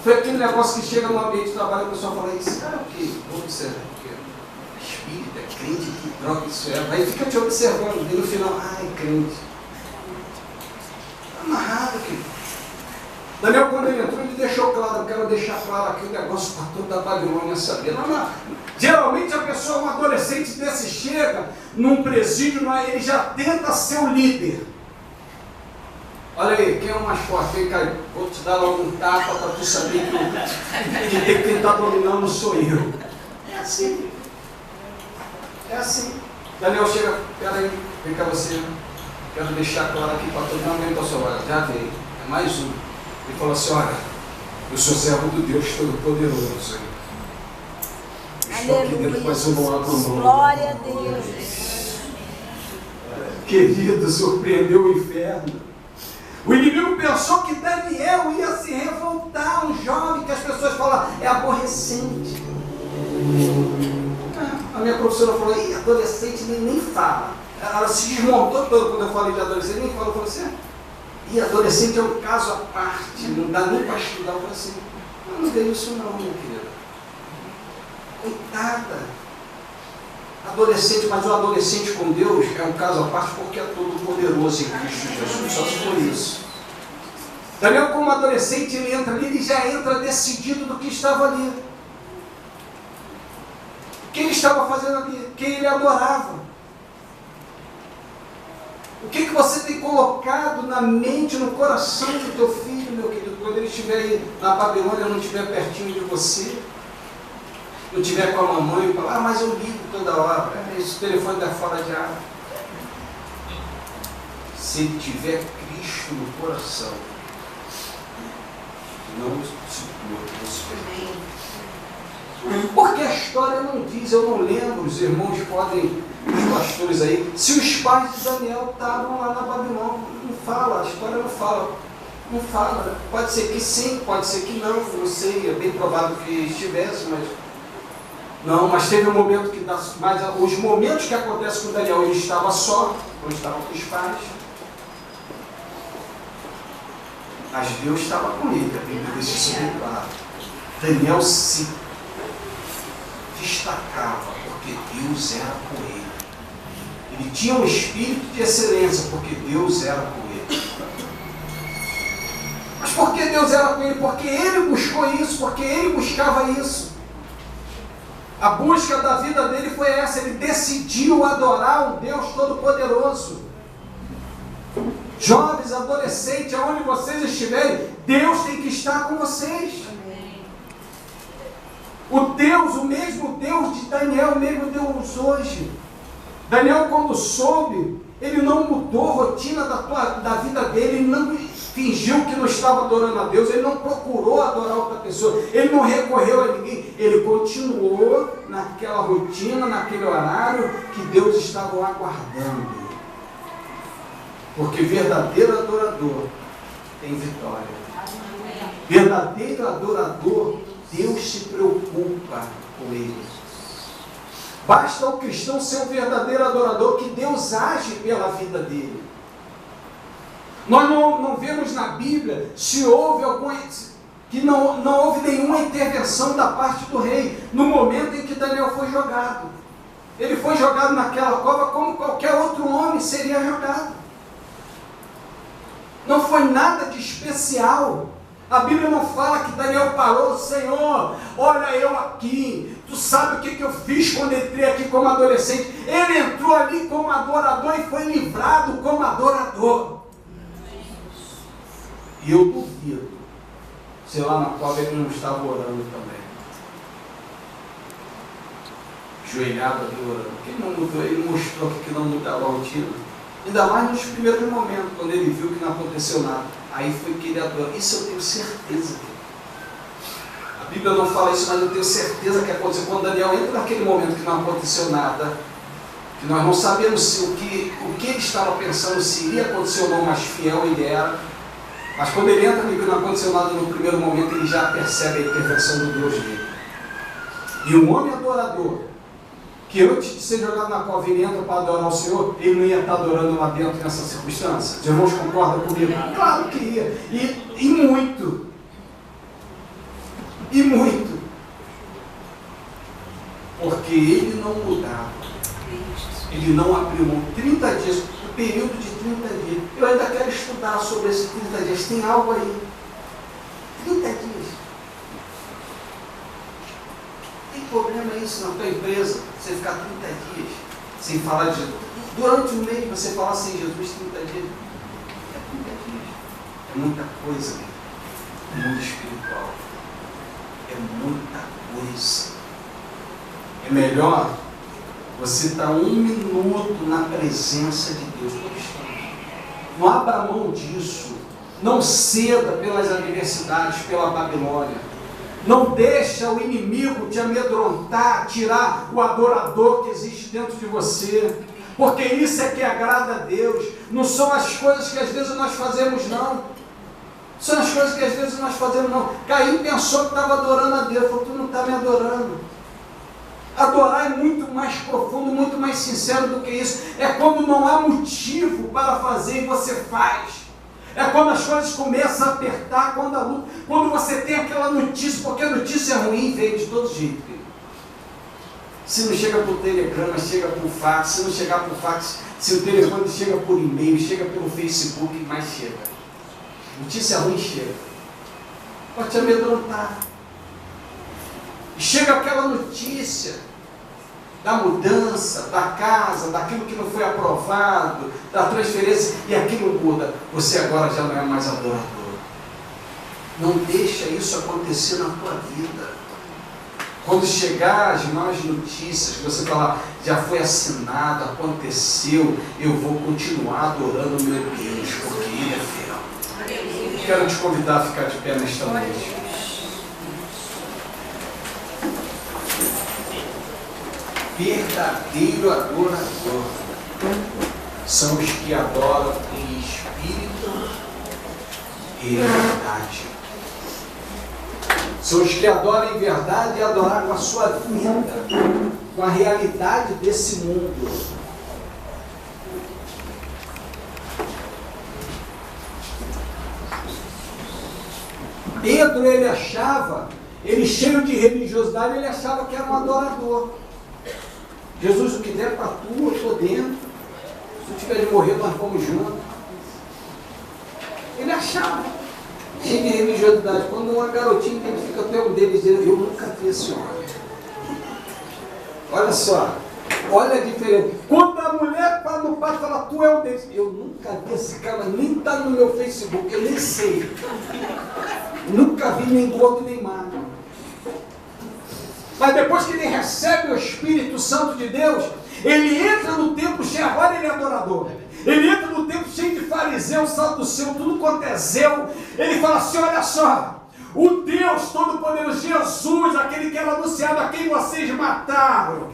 Foi aquele negócio que chega no ambiente de trabalho e a pessoa fala, esse cara é o quê? Vou observar o quê? É espírita, é crente, que droga isso é? Aí fica te observando, e no final, ai, crente. Está amarrado, querido. Daniel, quando ele entrou, ele deixou claro, eu quero deixar claro aqui o negócio para toda a Babilônia saber. Não. Geralmente a pessoa, um adolescente desse, chega num presídio, ele já tenta ser o líder. Olha aí, quem é o mais forte? Vem cá, vou te dar logo um tapa para tu saber que quem está dominando sou eu. É assim. É assim. Daniel chega, peraí, vem cá você, quero deixar claro aqui para todo mundo, vem para o seu lado, já veio, é mais um. Ele falou assim, olha, eu sou servo do Deus Todo-Poderoso. Estou aqui dentro, mas eu não abro mão. Glória a Deus. Querido, surpreendeu o inferno. O inimigo pensou que Daniel ia se revoltar, um jovem que as pessoas falam, é aborrecente. A minha professora falou, e adolescente nem fala. Ela se desmontou toda quando eu falei de adolescente, nem falou com você. E adolescente é um caso à parte, não dá nem para estudar. Eu falei assim, não veio isso não, minha querida. Coitada. Adolescente, mas o adolescente com Deus é um caso à parte porque é todo poderoso em Cristo Jesus, só se for isso. Daniel, como adolescente, ele entra ali, ele já entra decidido do que estava ali. O que ele estava fazendo ali? Quem ele adorava. O que você tem colocado na mente, no coração do teu filho, meu querido, quando ele estiver aí na Babilônia, não estiver pertinho de você, não estiver com a mamãe e falar, mas eu ligo toda hora, esse telefone está fora de água. Se ele tiver Cristo no coração, não suporto, não suporto. Porque a história não diz, eu não lembro, os irmãos podem, os pastores aí, se os pais de Daniel estavam lá na Babilônia. Não fala, a história não fala. Não fala. Pode ser que sim, pode ser que não sei, é bem provável que estivesse, mas... Não, mas teve um momento que... Mas os momentos que acontecem com Daniel, ele estava só, ou estava com os pais. Mas Deus estava com ele, a Bíblia deixa isso bem claro. Daniel se destacava, porque Deus era com ele. Ele tinha um espírito de excelência, porque Deus era com ele. Mas por que Deus era com ele? Porque ele buscou isso, porque ele buscava isso. A busca da vida dele foi essa, ele decidiu adorar um Deus Todo-Poderoso. Jovens, adolescentes, aonde vocês estiverem, Deus tem que estar com vocês. O Deus, o mesmo Deus de Daniel, o mesmo Deus hoje. Daniel, quando soube, ele não mudou a rotina da vida dele, ele não fingiu que não estava adorando a Deus, ele não procurou adorar outra pessoa, ele não recorreu a ninguém, ele continuou naquela rotina, naquele horário que Deus estava aguardando. Porque verdadeiro adorador tem vitória. Verdadeiro adorador, Deus se preocupa com ele. Basta o cristão ser um verdadeiro adorador que Deus age pela vida dele. Nós não vemos na Bíblia se houve que não houve nenhuma intervenção da parte do rei no momento em que Daniel foi jogado. Ele foi jogado naquela cova como qualquer outro homem seria jogado. Não foi nada de especial. A Bíblia não fala que Daniel parou, Senhor, olha eu aqui, tu sabe o que eu fiz quando entrei aqui como adolescente. Ele entrou ali como adorador e foi livrado como adorador. E eu duvido, se lá na cova ele não estava orando também. Joelhado ali orando. Porque ele não mudou, ele mostrou que não mudava a rotina. Ainda mais nos primeiros momentos, quando ele viu que não aconteceu nada. Aí foi que ele adorou. Isso eu tenho certeza. A Bíblia não fala isso, mas eu tenho certeza que aconteceu. Quando Daniel entra naquele momento que não aconteceu nada, que nós não sabemos se o que ele estava pensando, se iria acontecer ou não, mas fiel ele era. Mas quando ele entra e não aconteceu nada no primeiro momento, ele já percebe a intervenção do Deus dele. E um homem adorador, que antes de ser jogado na cova ele entra para adorar o Senhor, ele não ia estar adorando lá dentro nessa circunstância? Os irmãos concordam comigo? Claro que ia. E muito. E muito. Porque ele não mudava. Ele não abriu mão. 30 dias, o período de 30 dias. Eu ainda quero estudar sobre esses 30 dias. Tem algo aí. 30 dias. Tem problema isso na tua empresa, você ficar 30 dias sem falar de Jesus. Durante um mês você falar sem Jesus 30 dias. É 30 dias. É muita coisa no mundo espiritual. É muita coisa. É melhor você estar 1 minuto na presença de Deus. Não abra mão disso. Não ceda pelas adversidades, pela Babilônia. Não deixa o inimigo te amedrontar, tirar o adorador que existe dentro de você. Porque isso é que agrada a Deus. Não são as coisas que às vezes nós fazemos, não. São as coisas que às vezes nós fazemos, não. Caim pensou que estava adorando a Deus. Falou, tu não está me adorando. Adorar é muito mais profundo, muito mais sincero do que isso. É quando não há motivo para fazer e você faz. É quando as coisas começam a apertar, quando você tem aquela notícia, porque a notícia é ruim, vem de todo jeito. Se não chega por telegrama, chega por fax. Se não chegar por fax, se o telefone chega por e-mail, chega pelo Facebook, mais chega. Notícia ruim chega. Pode te amedrontar. Chega aquela notícia da mudança, da casa, daquilo que não foi aprovado, da transferência, e aquilo muda. Você agora já não é mais adorador. Não deixa isso acontecer na tua vida. Quando chegar as más notícias, você falar, já foi assinado, aconteceu, eu vou continuar adorando meu Deus, porque Ele é fiel. Quero te convidar a ficar de pé nesta noite. Verdadeiro adorador são os que adoram em espírito e em verdade. São os que adoram em verdade e adorar com a sua vida, com a realidade desse mundo. Pedro, ele cheio de religiosidade, ele achava que era um adorador. Jesus, o que der para tu, eu estou dentro. Se tu tiver de morrer, nós vamos juntos. Ele achava, cheio de religiosidade. Quando uma garotinha identifica até um deles, dizendo, eu nunca vi esse homem. Olha só, olha a diferença. Quando a mulher para no pai e fala, tu é um deles. Eu nunca vi esse cara, nem está no meu Facebook, eu nem sei. Nunca vi nem gordo nem magro. Mas depois que ele recebe o Espírito Santo de Deus, ele entra no templo cheio, agora ele é adorador. Ele entra no templo cheio de fariseu, saduceu, tudo quanto é zeu. Ele fala assim, olha só, o Deus Todo-Poderoso, Jesus, aquele que era anunciado, a quem vocês mataram.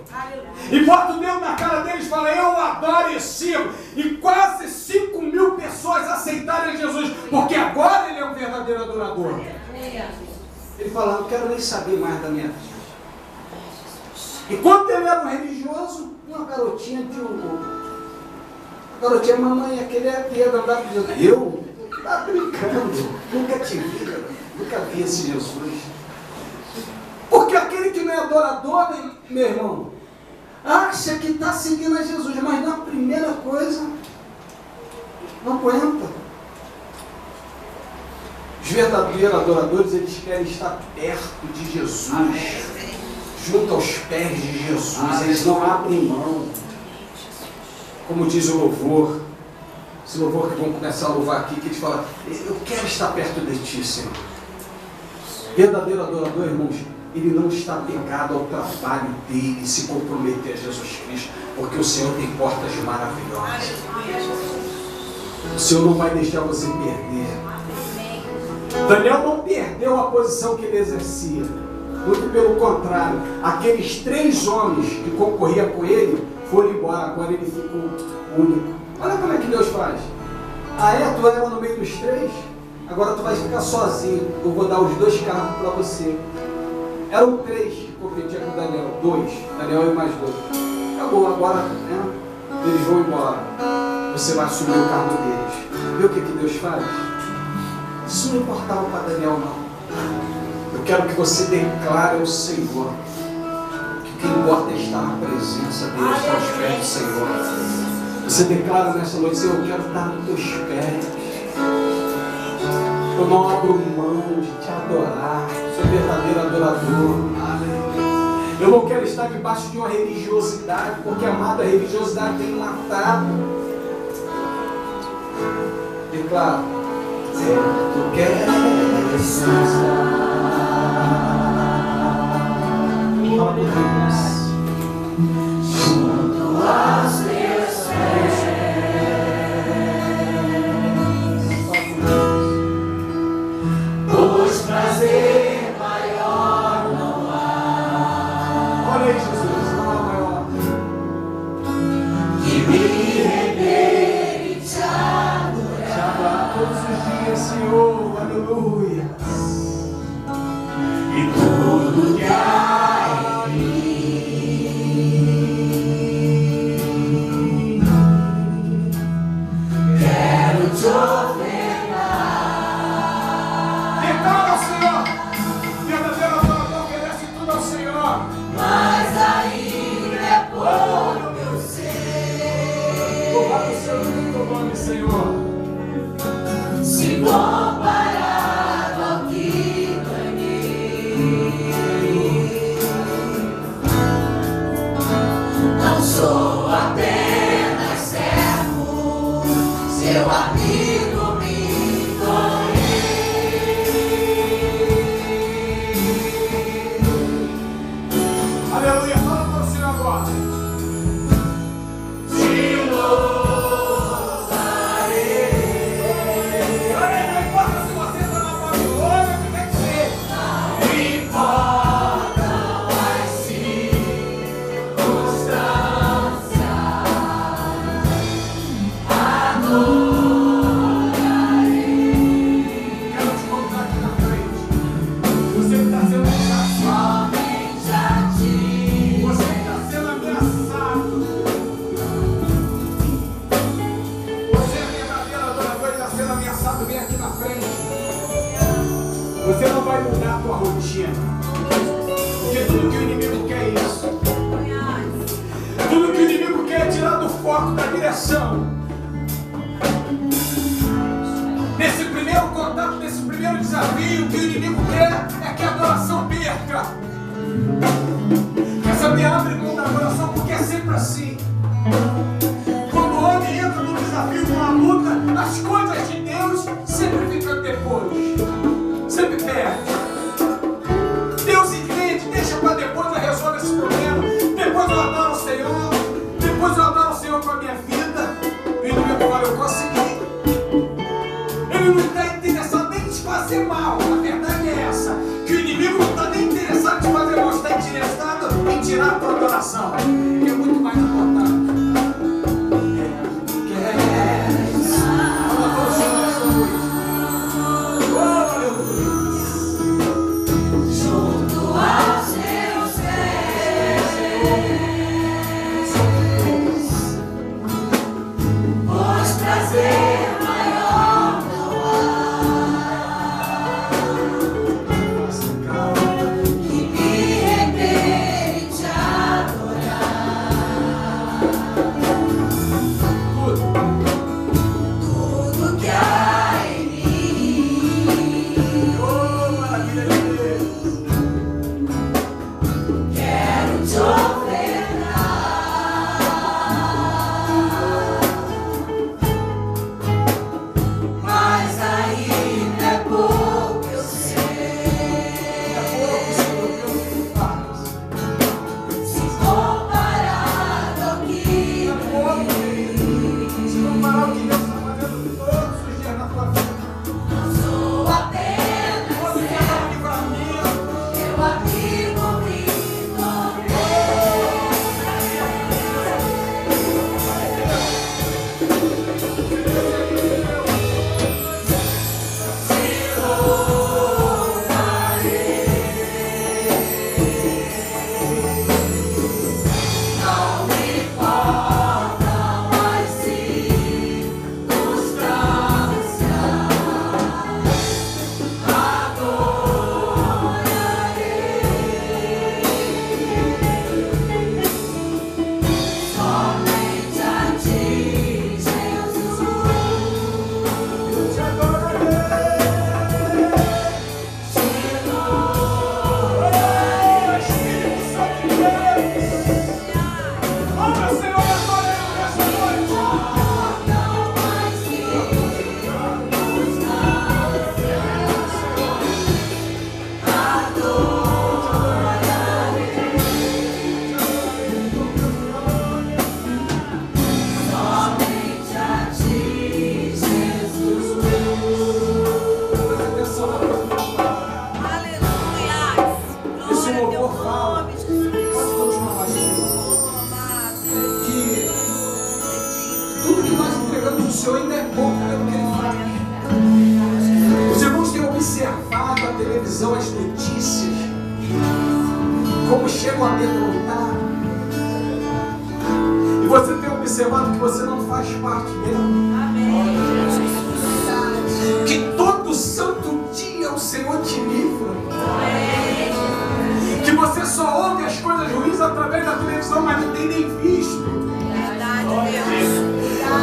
E bota o dedo na cara deles e fala, eu adoro e sigo. E quase 5.000 pessoas aceitaram Jesus, porque agora ele é um verdadeiro adorador. Ele fala, não quero nem saber mais da minha vida. E quando ele era um religioso, uma garotinha de garotinha, mamãe, aquele é Pedro, andava dizendo, eu? Tá brincando, nunca te vi, nunca vi esse Jesus. Porque aquele que não é adorador, meu irmão, acha que está seguindo a Jesus, mas na primeira coisa, não aguenta. Os verdadeiros adoradores, eles querem estar perto de Jesus, junto aos pés de Jesus, eles não abrem mão. Como diz o louvor, esse louvor que vamos começar a louvar aqui, que eles falam, eu quero estar perto de ti, Senhor. Verdadeiro adorador, irmãos, ele não está apegado ao trabalho dele, se comprometer a Jesus Cristo, porque o Senhor tem portas maravilhosas. O Senhor não vai deixar você perder. Daniel não perdeu a posição que ele exercia. Muito pelo contrário, aqueles 3 homens que concorriam com ele foram embora, agora ele ficou único. Olha como é que Deus faz. Tu era no meio dos 3, agora tu vai ficar sozinho. Eu vou dar os 2 cargos para você. Eram 3 que competiam com Daniel, 2, Daniel e mais 2. Acabou, agora eles vão embora. Você vai assumir o cargo deles. Viu o que Deus faz? Isso não importava para Daniel, não. Eu quero que você declare ao Senhor que o que importa é estar na presença dele, estar aos pés do Senhor. Você declara nessa noite, Senhor, eu quero estar nos teus pés. Eu não abro mão de te adorar, sou verdadeiro adorador. Eu não quero estar debaixo de uma religiosidade, porque, amada, a religiosidade tem matado. Declara, tu queres estar. Fala por Deus. Junto aos teus pés. Pois prazer maior não há. Olha aí, Jesus, não há maior. Que me render e te adorar. Te adorar todos os dias, Senhor. Aleluia. E tudo que há. Comparado ao que ganhei, não sou apenas servo, seu amigo me tornei. Aleluia, fala para o Senhor agora. Não importa se você contínua. Porque tudo que o inimigo quer é isso. Tudo que o inimigo quer é tirar do foco, da direção. Nesse primeiro contato, nesse primeiro desafio, o que o inimigo quer é que a adoração perca. Quer saber, abre mão da adoração, porque é sempre assim. Quando o homem entra num desafio, numa luta, as coisas de Deus sempre ficam depois. Sempre perde. Deus entende, deixa para depois eu resolvo esse problema. Depois eu adoro o Senhor. Depois eu adoro o Senhor com a minha vida. E o inimigo fala, eu consegui. Ele não está interessado nem em te fazer mal. A verdade é essa. Que o inimigo não está nem interessado em te fazer mal. Está interessado em tirar a tua adoração. Que é muito mais importante.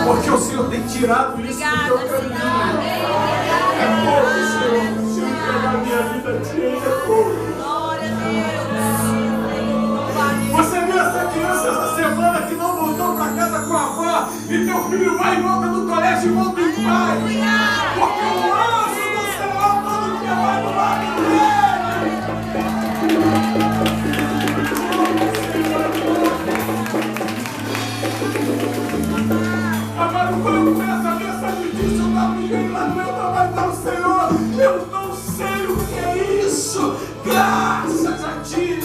Porque o Senhor tem tirado isso do teu caminho. É pouco, Senhor. Se eu entregar a minha vida a ti, é pouco. Você viu essa criança essa semana que não voltou para casa com a avó e teu filho vai e volta do colégio e volta em paz. Porque o anjo do Senhor todo dia vai do lado dele. Agora, quando eu começo a ver essa notícia, eu estava ligando lá no meu trabalho para o Senhor. Eu não sei o que é isso. Graças a ti.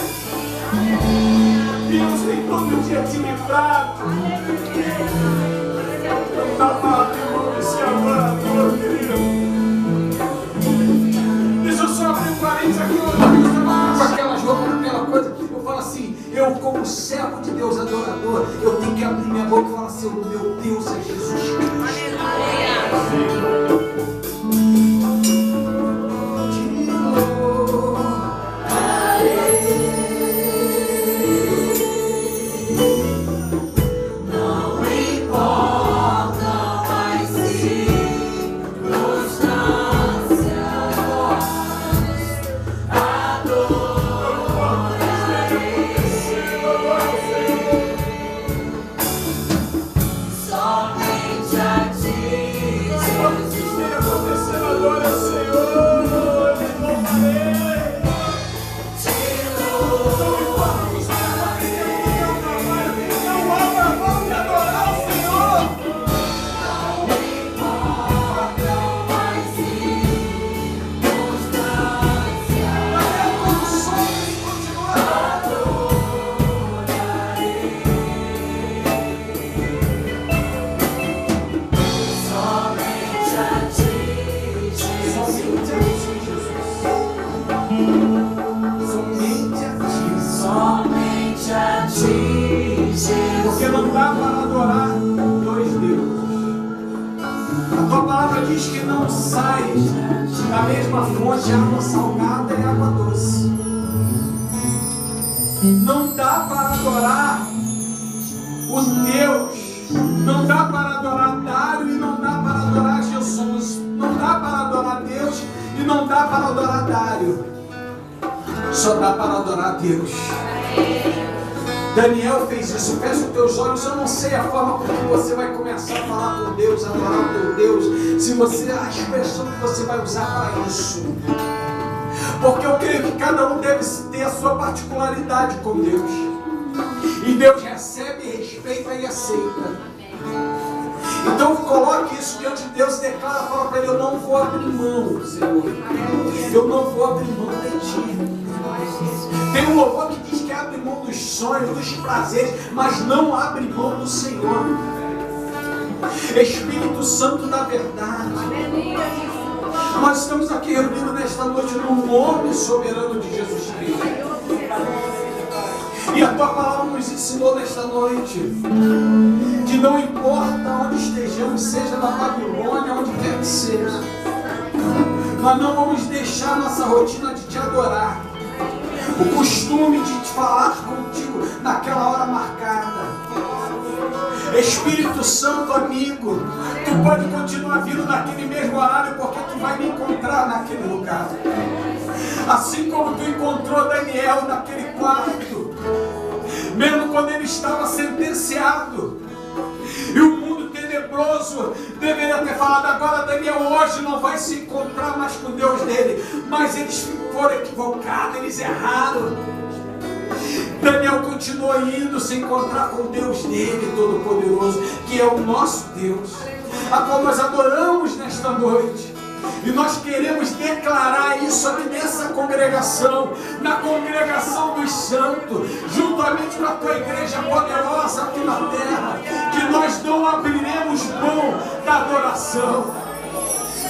Deus tem todo dia te livrado. Eu estava se amando, meu querido. Deixa eu só abrir um parênteses aqui. Com aquelas roupas, aquela coisa. Eu falo assim, eu como servo de Deus adorador, eu tenho que abrir minha boca e falar assim, o meu Deus é Jesus Cristo. sai da mesma fonte água salgada e água doce. Não dá para adorar o Deus, não dá para adorar Dário e não dá para adorar Jesus, não dá para adorar Deus e não dá para adorar Dário, só dá para adorar Deus. Daniel fez isso. Fecha os teus olhos. Eu não sei a forma como você vai começar a falar com Deus, a adorar o teu Deus, se você, a expressão que você vai usar para isso, porque eu creio que cada um deve ter a sua particularidade com Deus, e Deus recebe, respeita e aceita. Então coloque isso diante de Deus e declara, fala para Ele: eu não vou abrir mão, Senhor, eu não vou abrir mão de Ti. Tem um louvor que diz que abre mão dos sonhos, dos prazeres, mas não abre mão do Senhor. Espírito Santo da verdade, nós estamos aqui reunidos nesta noite no nome soberano de Jesus Cristo. E a Tua palavra nos ensinou nesta noite que não importa onde estejamos, seja na Babilônia, onde quer que seja, nós não vamos deixar nossa rotina de Te adorar, o costume de te falar contigo naquela hora marcada. Espírito Santo amigo, Tu pode continuar vindo naquele mesmo horário, porque Tu vai me encontrar naquele lugar. Assim como Tu encontrou Daniel naquele quarto, mesmo quando ele estava sentenciado, e o mundo tenebroso deveria ter falado: agora Daniel hoje não vai se encontrar mais com Deus dele, mas eles foram equivocados, eles erraram. Daniel continuou indo se encontrar com Deus dele, Todo-Poderoso, que é o nosso Deus, a qual nós adoramos nesta noite. E nós queremos declarar isso aqui nessa congregação, na congregação dos santos, juntamente com a Tua igreja poderosa aqui na terra, que nós não abriremos mão da adoração.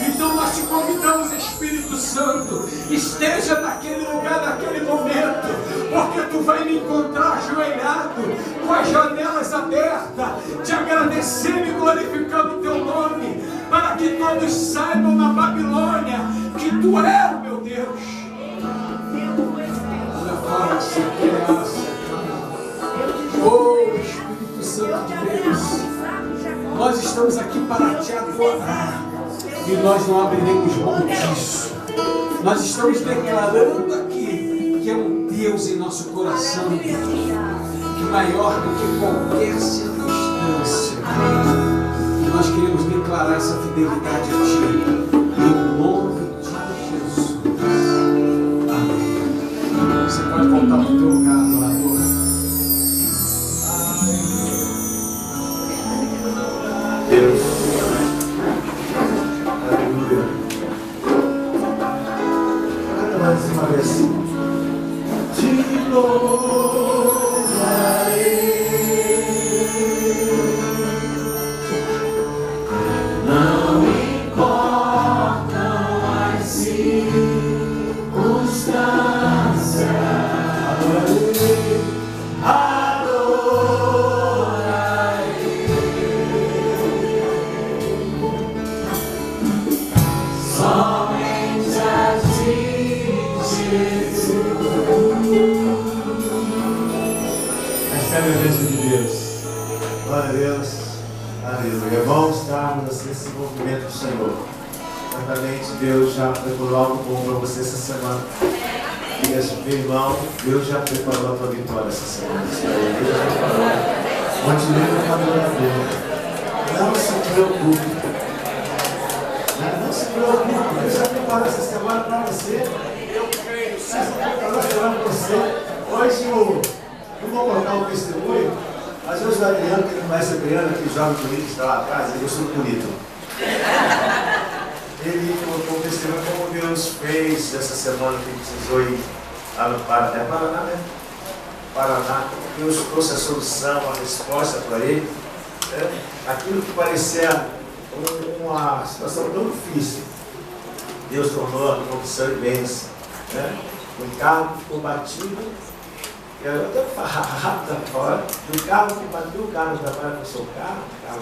Então nós te convidamos, Espírito Santo, esteja naquele lugar, naquele momento, porque Tu vai me encontrar ajoelhado, com as janelas abertas, te agradecendo e glorificando o Teu nome, para que todos saibam na Babilônia que Tu és o meu Deus. Oh, Espírito Santo de Deus, nós estamos aqui para Te adorar, e nós não abriremos mão disso. Nós estamos declarando aqui que é um Deus em nosso coração, que maior do que qualquer circunstância. E nós queremos declarar essa fidelidade a Ti, em nome de Jesus. Amém. Você pode voltar para o teu lugar, adorador. Deus. Aleluia. Canta mais uma vez. Te louvarei. Não importam as circunstâncias. Recebe a bênção de Deus. Glória a Deus. Aleluia. É bom estarmos nesse movimento do Senhor. Certamente Deus já preparou algo bom para você essa semana. E esse meu irmão, Deus já preparou a tua vitória essa semana. Continue com a adorador. Não se preocupe. Não se preocupe. Deus já preparou essa semana para você. Eu creio. Deus já preparou essa semana para você. Hoje eu vou colocar um testemunho. Às vezes o Adriano, que ele conhece a Adriana, que joga bonito, está lá atrás, ele gostou bonito. Ele colocou um testemunho como Deus fez essa semana que ele precisou ir lá no Paraná. É Paraná, né? Paraná. Deus trouxe a solução, a resposta para ele. Né? Aquilo que parecia uma situação tão difícil, Deus tornou uma opção imensa. Né? Um carro que ficou batido. Eu até rápido agora, do carro que bateu, o carro trabalha com o seu carro, o carro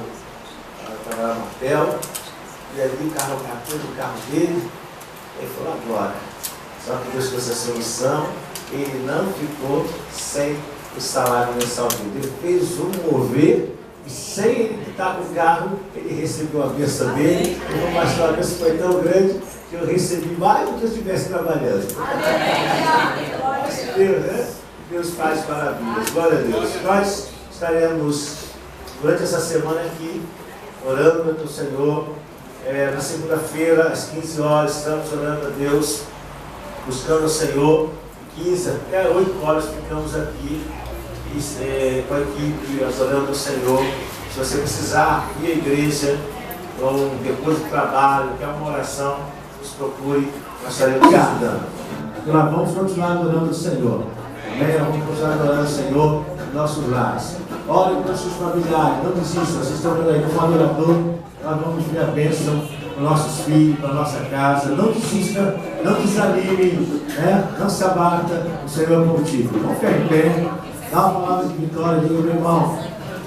trabalha no hotel, e ali o carro catou do carro dele, ele falou, agora. Só que Deus fez a solução, ele não ficou sem o salário mensal dele. Ele fez um mover, e sem ele quitar com o carro, ele recebeu a bênção dele. E o pastor, a bênção foi tão grande que eu recebi mais do que eu estivesse trabalhando. Deus, né? Deus faz maravilhas. Glória a Deus. Nós estaremos durante essa semana aqui, orando para o Senhor. Na segunda-feira, às 15 horas, estamos orando a Deus, buscando o Senhor. 15 até 8 horas ficamos aqui com a equipe, adorando o Senhor. Se você precisar ir à igreja, ou depois do trabalho, quer uma oração, nos procure, nós estaremos guardando. E nós vamos continuar adorando o Senhor. Amém? Nós vamos continuar adorando o Senhor nos nossos lares. Olhem para os seus familiares, não desistam, vocês estão vendo aí como adorador, nós vamos ver a bênção para os nossos filhos, para a nossa casa. Não desista, não desanime, né? Não se abata, o Senhor é contigo. Vamos ficar em pé, dá uma palavra de vitória, diga, meu irmão,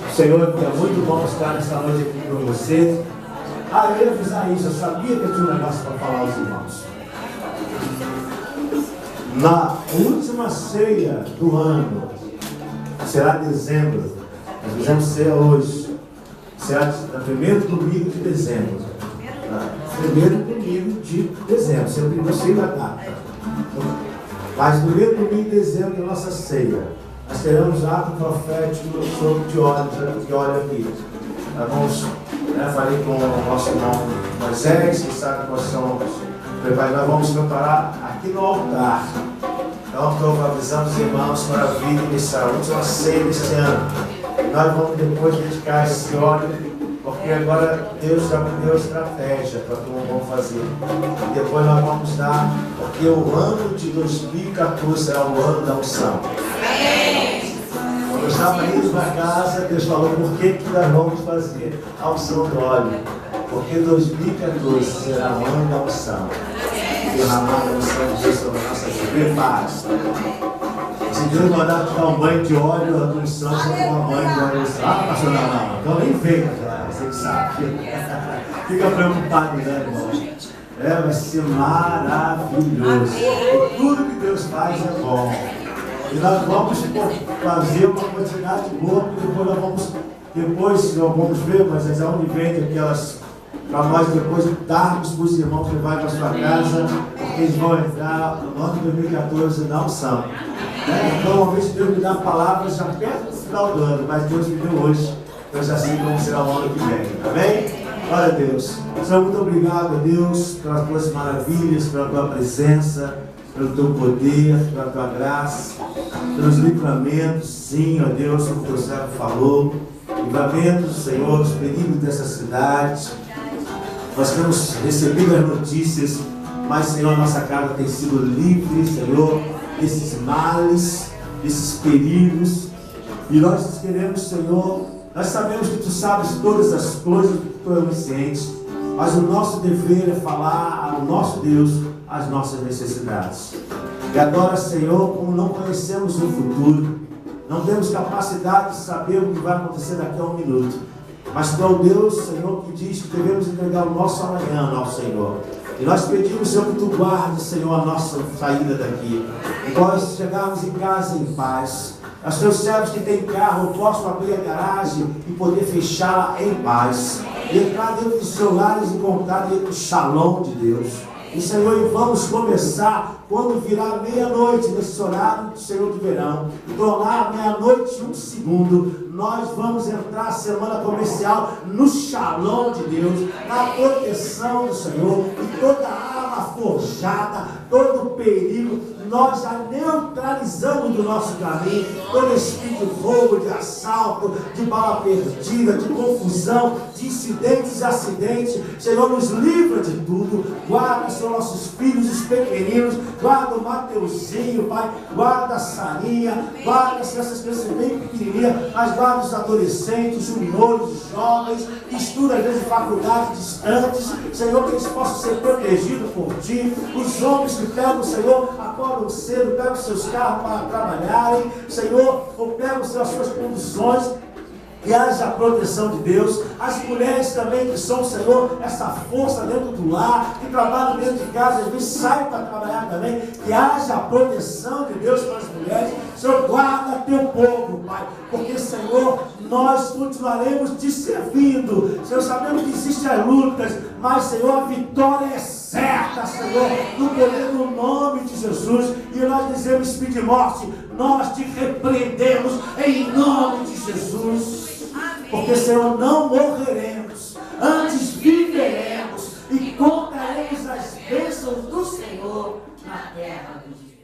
o Senhor é muito bom estar nessa noite aqui com você. Eu ia avisar isso, eu sabia que eu tinha um negócio para falar aos irmãos. Na última ceia do ano, será dezembro, nós fizemos ceia hoje, será no primeiro domingo de dezembro. Primeiro domingo de dezembro, sempre não sei da data. Mas no primeiro domingo de dezembro da nossa ceia, nós teremos ato profético sobre de óleo aqui. Nós vamos, falei com o nosso irmão Moisés, que sabe quais são nós vamos preparar aqui no altar. Então estou avisando os irmãos para vir nessa última ceia deste ano. Nós vamos depois dedicar esse óleo, porque agora Deus já me deu estratégia para como vamos fazer. E depois nós vamos dar, porque o ano de 2014 será o ano da unção. Quando eu estava indo para casa, Deus falou por que nós vamos fazer a unção do óleo. Porque 2014 será o ano da unção. Derramar a unção de Deus sobre a nossa vida. Prepare-se. Se Deus mandar te dar um banho de óleo, a unção, você vai tomar banho de óleo. Pastor, não. Então nem vem, você que sabe. Fica preocupado, né, irmão? Vai ser maravilhoso. E tudo que Deus faz é bom. E nós vamos fazer uma quantidade boa, porque depois nós vamos ver, mas é onde vem aquelas, para nós depois darmos para os irmãos que levarem para a sua casa, porque eles vão entrar no ano de 2014 na unção. Então, normalmente Deus me dá palavras já perto do final do ano, mas Deus me deu hoje, eu já sei como será o ano que vem. Amém? Glória a Deus. Senhor, muito obrigado a Deus pelas tuas maravilhas, pela tua presença, pelo teu poder, pela tua graça, pelos livramentos, sim, ó Deus, como o teu servo falou, livramentos, Senhor, dos perigos dessa cidade. Nós temos recebido as notícias, mas, Senhor, nossa casa tem sido livre, Senhor, desses males, desses perigos, e nós queremos, Senhor, nós sabemos que tu sabes todas as coisas, que tu é onisciente, mas o nosso dever é falar ao nosso Deus as nossas necessidades. E agora, Senhor, como não conhecemos o futuro, não temos capacidade de saber o que vai acontecer daqui a um minuto, mas tu é o Deus, Senhor, que diz que devemos entregar o nosso amanhã ao Senhor. E nós pedimos, Senhor, que tu guardes, Senhor, a nossa saída daqui, e nós chegarmos em casa em paz. Os teus servos que têm carro possam abrir a garagem e poder fechá-la em paz, e entrar dentro dos seus lares e encontrar dentro do shalom de Deus. E, Senhor, e vamos começar quando virar meia-noite nesse horário do Senhor de verão, e tornar meia-noite um segundo. Nós vamos entrar a semana comercial no shalom de Deus, na proteção do Senhor, e toda arma forjada, todo perigo, nós já neutralizamos do nosso caminho todo espírito de roubo, de assalto, de bala perdida, de confusão, de incidentes e acidentes. Senhor, nos livra de tudo. Guarda, Senhor, nossos filhos, os pequeninos, guarda o Mateuzinho, Pai, guarda a Sarinha, guarda, Senhor, essas crianças bem pequenininhas, mas guarda os adolescentes, os juniores, os jovens, que estudam às vezes em faculdades distantes, Senhor, que eles possam ser protegidos por Ti, os homens que pegam, Senhor, acordam cedo, pegam seus carros para trabalharem, Senhor, ou pegam as suas conduções que haja a proteção de Deus. As mulheres também que são, Senhor, essa força dentro do lar, que trabalham dentro de casa, às vezes saem para trabalhar também, que haja a proteção de Deus para as mulheres. Senhor, guarda teu povo, Pai, porque, Senhor, nós continuaremos te servindo. Senhor, sabemos que existem as lutas, mas, Senhor, a vitória é certa, Senhor, no poder do nome de Jesus. E nós dizemos, espírito de morte, nós te repreendemos em nome de Jesus. Porque, Senhor, não morreremos, antes viveremos e contaremos as bênçãos do Senhor na terra dos viventes.